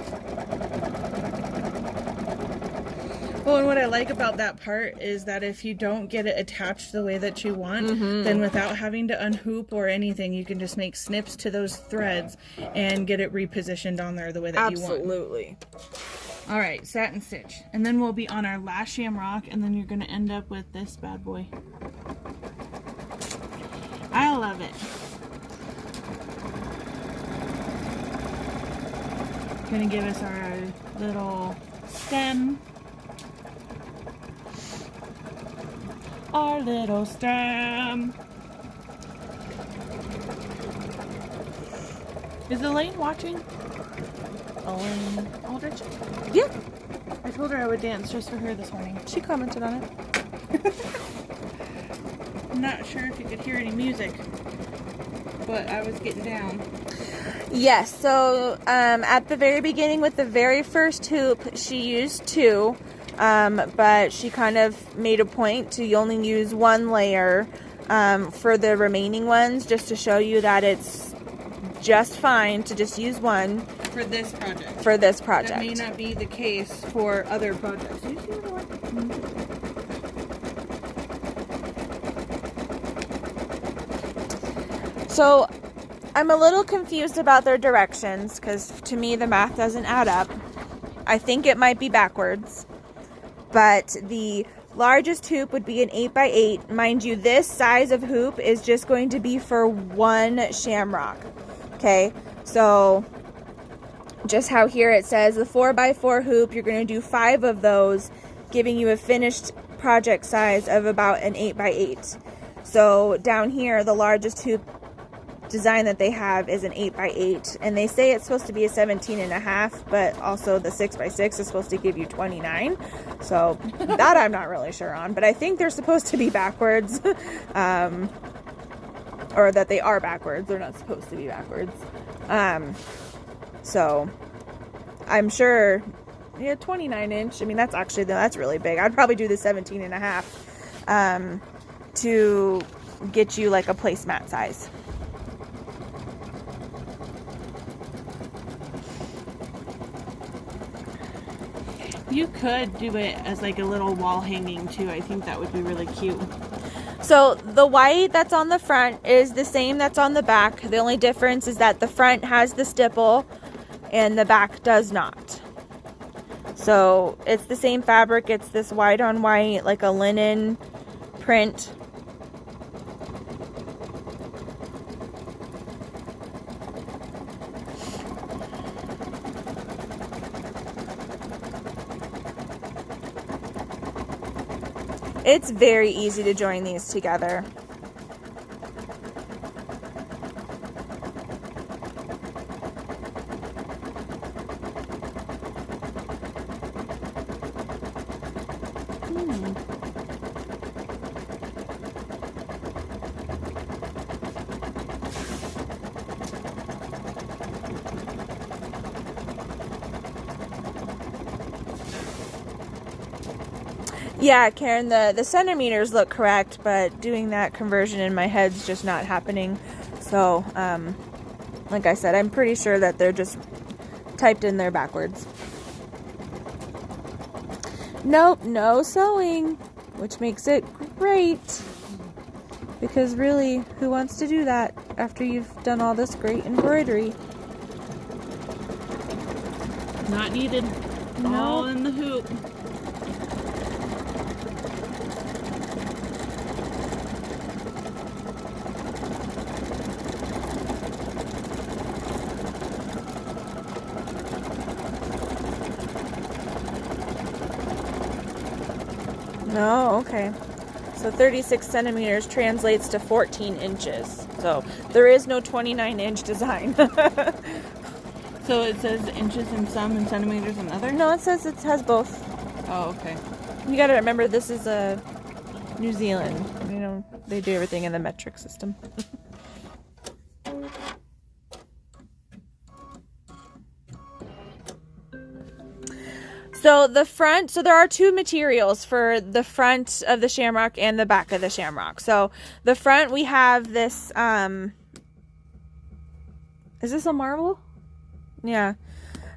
Well, and what I like about that part is that if you don't get it attached the way that you want, then without having to unhoop or anything, you can just make snips to those threads and get it repositioned on there the way that you want. Absolutely. All right, satin stitch. And then we'll be on our last shamrock, and then you're going to end up with this bad boy. I love it. Going to give us our little stem. Our little stem. Is Elaine watching? Elaine Aldrich? Yeah. I told her I would dance just for her this morning. She commented on it. I'm not sure if you could hear any music, but I was getting down. Yes, so at the very beginning with the very first hoop, she used 2, but she kind of made a point to only use 1 layer for the remaining ones, just to show you that it's just fine to just use 1 For this project. for this project. That may not be the case for other projects. Do you see what I want? So I'm a little confused about their directions because to me the math doesn't add up. I think it might be backwards, but the largest hoop would be an 8x8. Mind you, this size of hoop is just going to be for 1 shamrock. Okay, so just how here it says the 4x4 hoop, you're going to do 5 of those, giving you a finished project size of about an 8x8. So down here, the largest hoop design that they have is an 8x8, and they say it's supposed to be a 17.5, but also the 6x6 is supposed to give you 29. So that I'm not really sure on, but I think they're supposed to be backwards, or that they are backwards. They're not supposed to be backwards. So I'm sure, yeah, 29 inch. I mean, that's really big. I'd probably do the 17.5 to get you like a placemat size. You could do it as like a little wall hanging too. I think that would be really cute. So the white that's on the front is the same that's on the back. The only difference is that the front has the stipple and the back does not. So it's the same fabric. It's this white on white, like a linen print. It's very easy to join these together. Yeah, Karen, the centimeters look correct, but doing that conversion in my head's just not happening. So, like I said, I'm pretty sure that they're just typed in there backwards. Nope, no sewing, which makes it great. Because really, who wants to do that after you've done all this great embroidery? Not needed. All in the hoop. No, okay. So 36 centimeters translates to 14 inches. So there is no 29-inch design. So it says inches in some and centimeters in other? No, it says it has both. Oh, okay. You gotta remember, this is New Zealand. You know, they do everything in the metric system. So the front, so there are two materials for the front of the Shamrock and the back of the Shamrock. So the front, we have this, is this a marble? Yeah.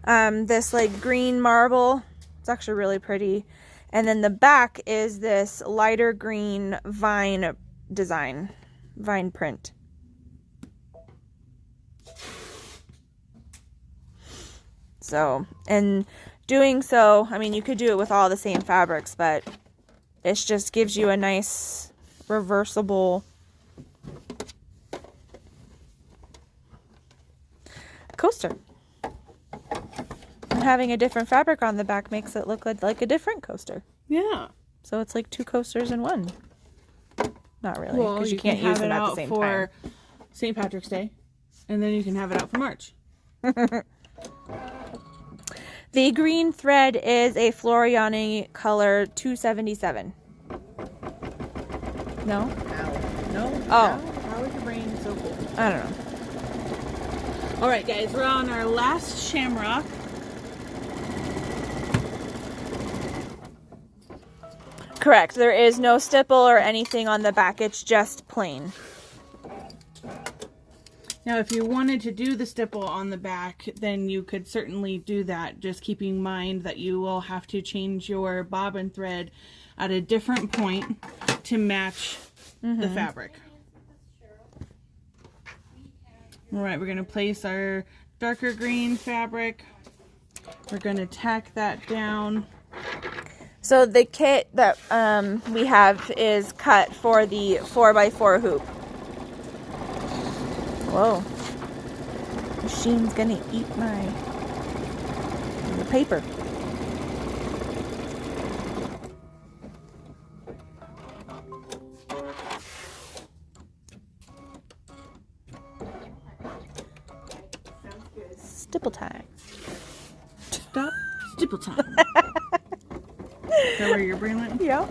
This like green marble. It's actually really pretty. And then the back is this lighter green vine design, vine print. So, and doing so, I mean, you could do it with all the same fabrics, but it just gives you a nice reversible coaster. And having a different fabric on the back makes it look like a different coaster. Yeah. So it's like two coasters in one. Not really, Well, because you you can't can use have them it at the out same for time. St. Patrick's Day, and then you can have it out for March. The green thread is a Floriani color 277. No? No? Oh. How is your brain so cool? I don't know. All right, guys, we're on our last Shamrock. Correct. There is no stipple or anything on the back. It's just plain. Now, if you wanted to do the stipple on the back, then you could certainly do that. Just keeping in mind that you will have to change your bobbin thread at a different point to match the fabric. All right, we're going to place our darker green fabric. We're going to tack that down. So the kit that we have is cut for the 4x4 hoop. Whoa. Machine's gonna eat the paper. Stipple time. Stop stipple time. Is that where your brain went? Yeah.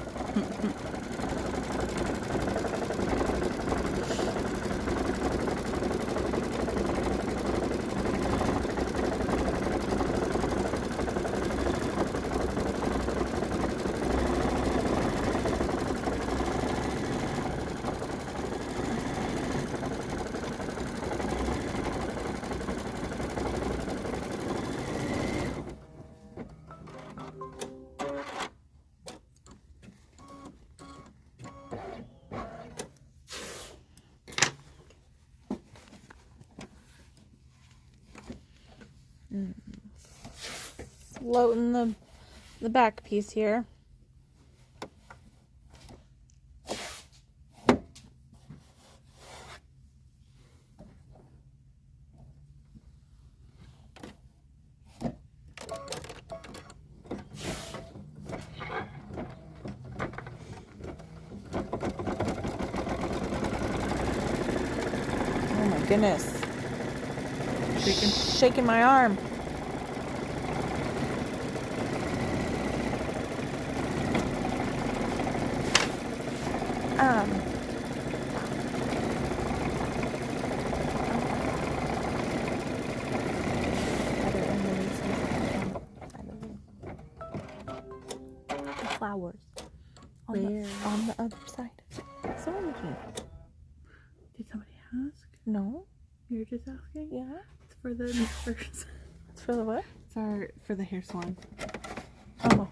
Floating the back piece here. Oh my goodness. Shaking my arm. The flowers on the other side. Someone looking. Did somebody ask? No. You're just asking? Yeah. It's for the first. It's for the what? It's for the hair salon. Oh.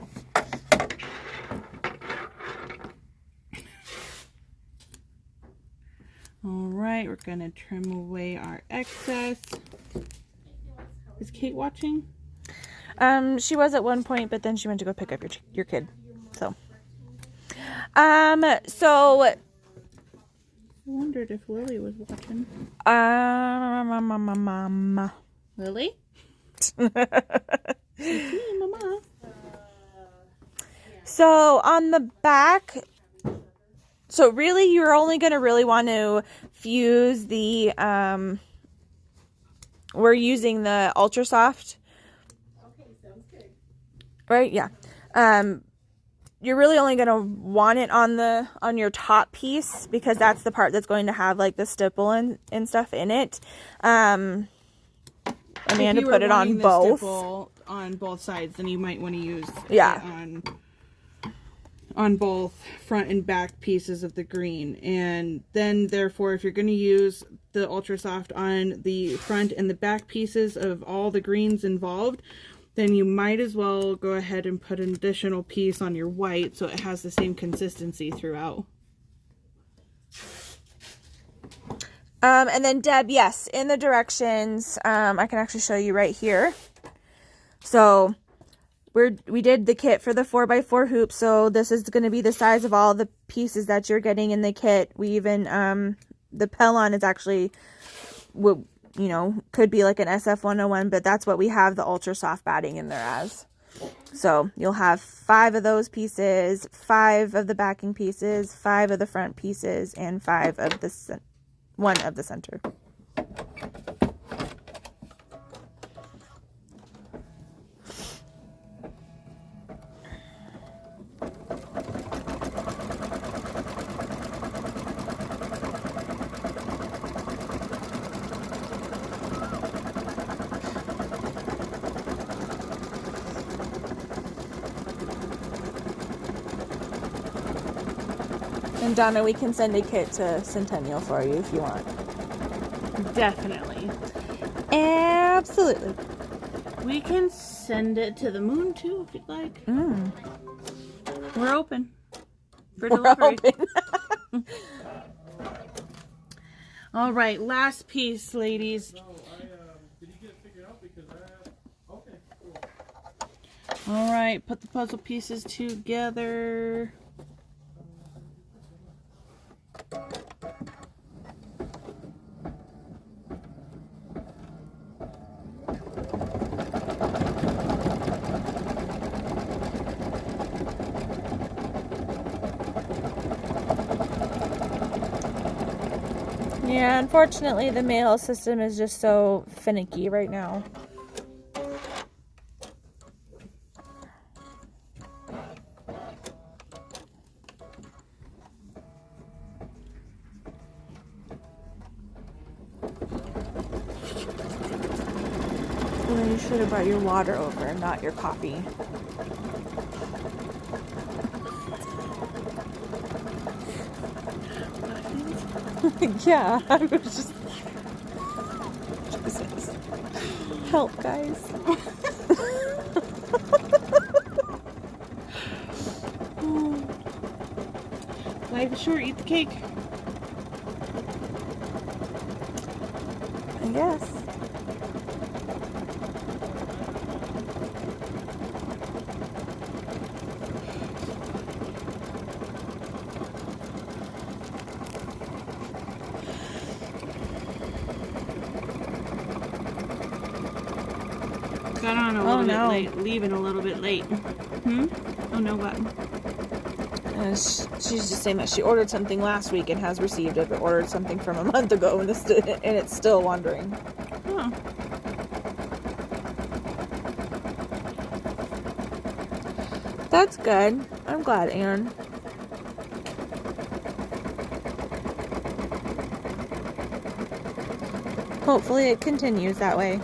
All right, we're gonna trim away our excess. Is Kate watching? She was at one point, but then she went to go pick up your kid. So, so I wondered if Lily was watching. Lily? It's me, Mama. So on the back, so really you're only going to really want to fuse the, we're using the Ultra Soft. Okay, sounds good. Right? Yeah. You're really only going to want it on your top piece because that's the part that's going to have like the stipple and stuff in it. Amanda put it on both. On both sides, then you might want to use Yeah. it on both front and back pieces of the green. And then therefore, if you're going to use the Ultra Soft on the front and the back pieces of all the greens involved, then you might as well go ahead and put an additional piece on your white so it has the same consistency throughout. And then Deb, yes, in the directions, I can actually show you right here. So we did the kit for the 4x4 hoop. So this is going to be the size of all the pieces that you're getting in the kit. We even, the Pellon is actually, could be like an SF101, but that's what we have the Ultra Soft batting in there as. So you'll have 5 of those pieces, 5 of the backing pieces, 5 of the front pieces, and 5 of the one of the center. And Donna, we can send a kit to Centennial for you if you want. Definitely. Absolutely. We can send it to the moon too if you'd like. We're open for delivery. All right, last piece, ladies. Did you get it figured out? Because okay, cool. All right, put the puzzle pieces together. Yeah, unfortunately the mail system is just so finicky right now. Well, you should have brought your water over and not your coffee. Yeah, I was just... Jesus. Help, guys. Life is short, eat the cake. I guess. Got on a little no. bit late, leaving a little bit late. Oh no, what? She's just saying that she ordered something last week and has received it, but ordered something from a month ago and it's still wandering. Oh. That's good. I'm glad, Anne. Hopefully it continues that way.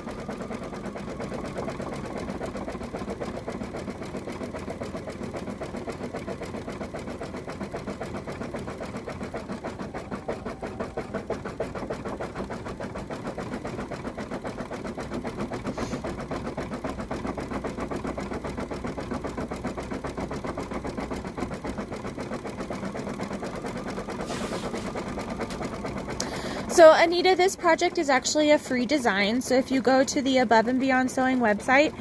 So Anita, this project is actually a free design. So if you go to the Above and Beyond Sewing website,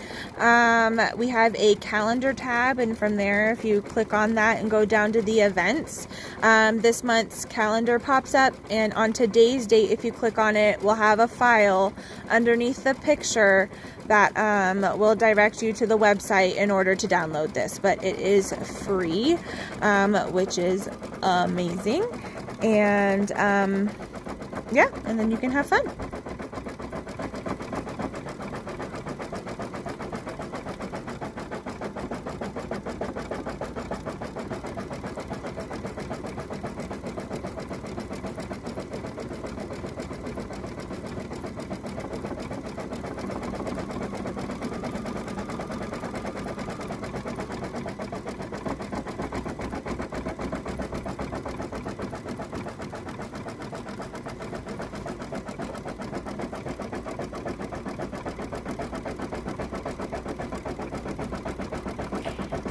we have a calendar tab, and from there, if you click on that and go down to the events, this month's calendar pops up, and on today's date, if you click on it, we'll have a file underneath the picture that will direct you to the website in order to download this. But it is free, which is amazing. And yeah, and then you can have fun.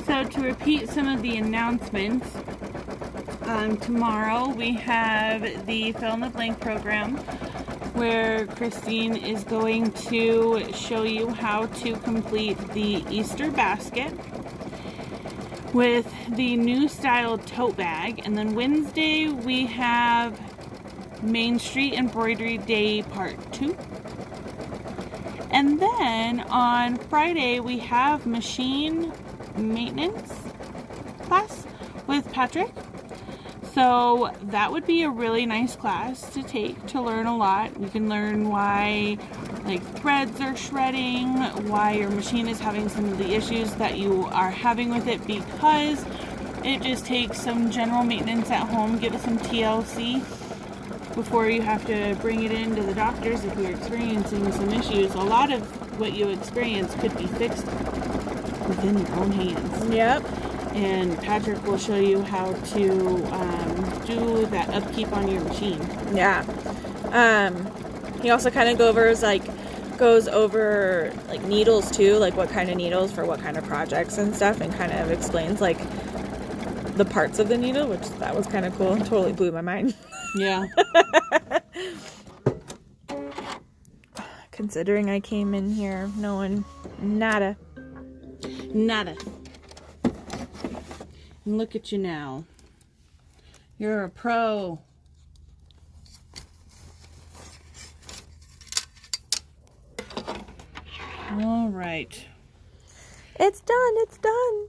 So to repeat some of the announcements, tomorrow we have the Fill in the Blank program where Christine is going to show you how to complete the Easter basket with the new style tote bag. And then Wednesday we have Main Street Embroidery Day Part 2. And then on Friday we have machine maintenance class with Patrick. So that would be a really nice class to take to learn a lot. You can learn why like threads are shredding, why your machine is having some of the issues that you are having with it, because it just takes some general maintenance at home. Give it some TLC before you have to bring it into the doctors if you're experiencing some issues. A lot of what you experience could be fixed within your own hands. Yep. And Patrick will show you how to do that upkeep on your machine. Yeah. He also kind of goes over like needles too, like what kind of needles for what kind of projects and stuff, and kind of explains like the parts of the needle, which that was kind of cool. Totally blew my mind. Yeah. Considering I came in here knowing nada. Nada. And look at you now. You're a pro. All right. It's done. It's done.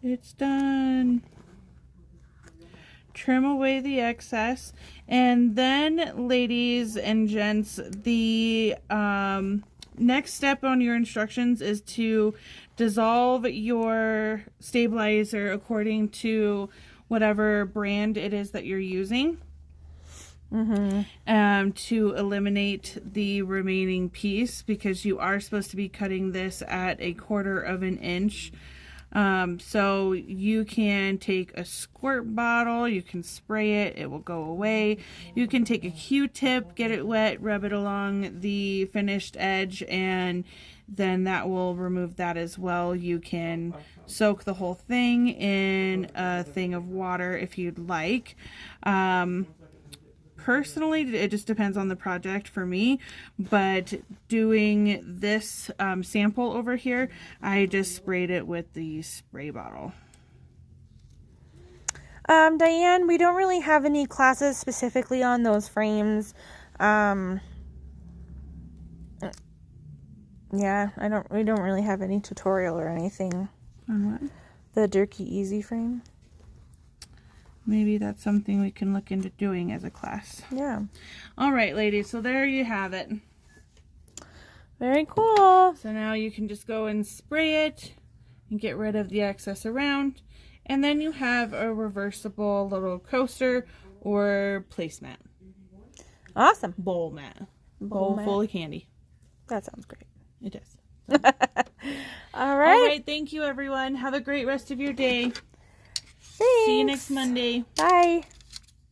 It's done. Trim away the excess. And then, ladies and gents, the next step on your instructions is to dissolve your stabilizer according to whatever brand it is that you're using. To eliminate the remaining piece, because you are supposed to be cutting this at 1/4 of an inch. So you can take a squirt bottle, you can spray it, it will go away. You can take a Q-tip, get it wet, rub it along the finished edge, and then that will remove that as well. You can soak the whole thing in a thing of water if you'd like. Personally, it just depends on the project for me, but doing this sample over here, I just sprayed it with the spray bottle. Diane, we don't really have any classes specifically on those frames. Yeah, we don't really have any tutorial or anything. On what? The Durkee Easy frame. Maybe that's something we can look into doing as a class. Yeah. All right, ladies, so there you have it. Very cool. So now you can just go and spray it and get rid of the excess around. And then you have a reversible little coaster or placemat. Awesome. Bowl mat. Bowl Bowl mat. full of candy. That sounds great. It does. All right. All right, thank you, everyone. Have a great rest of your day. Thanks. See you next Monday. Bye.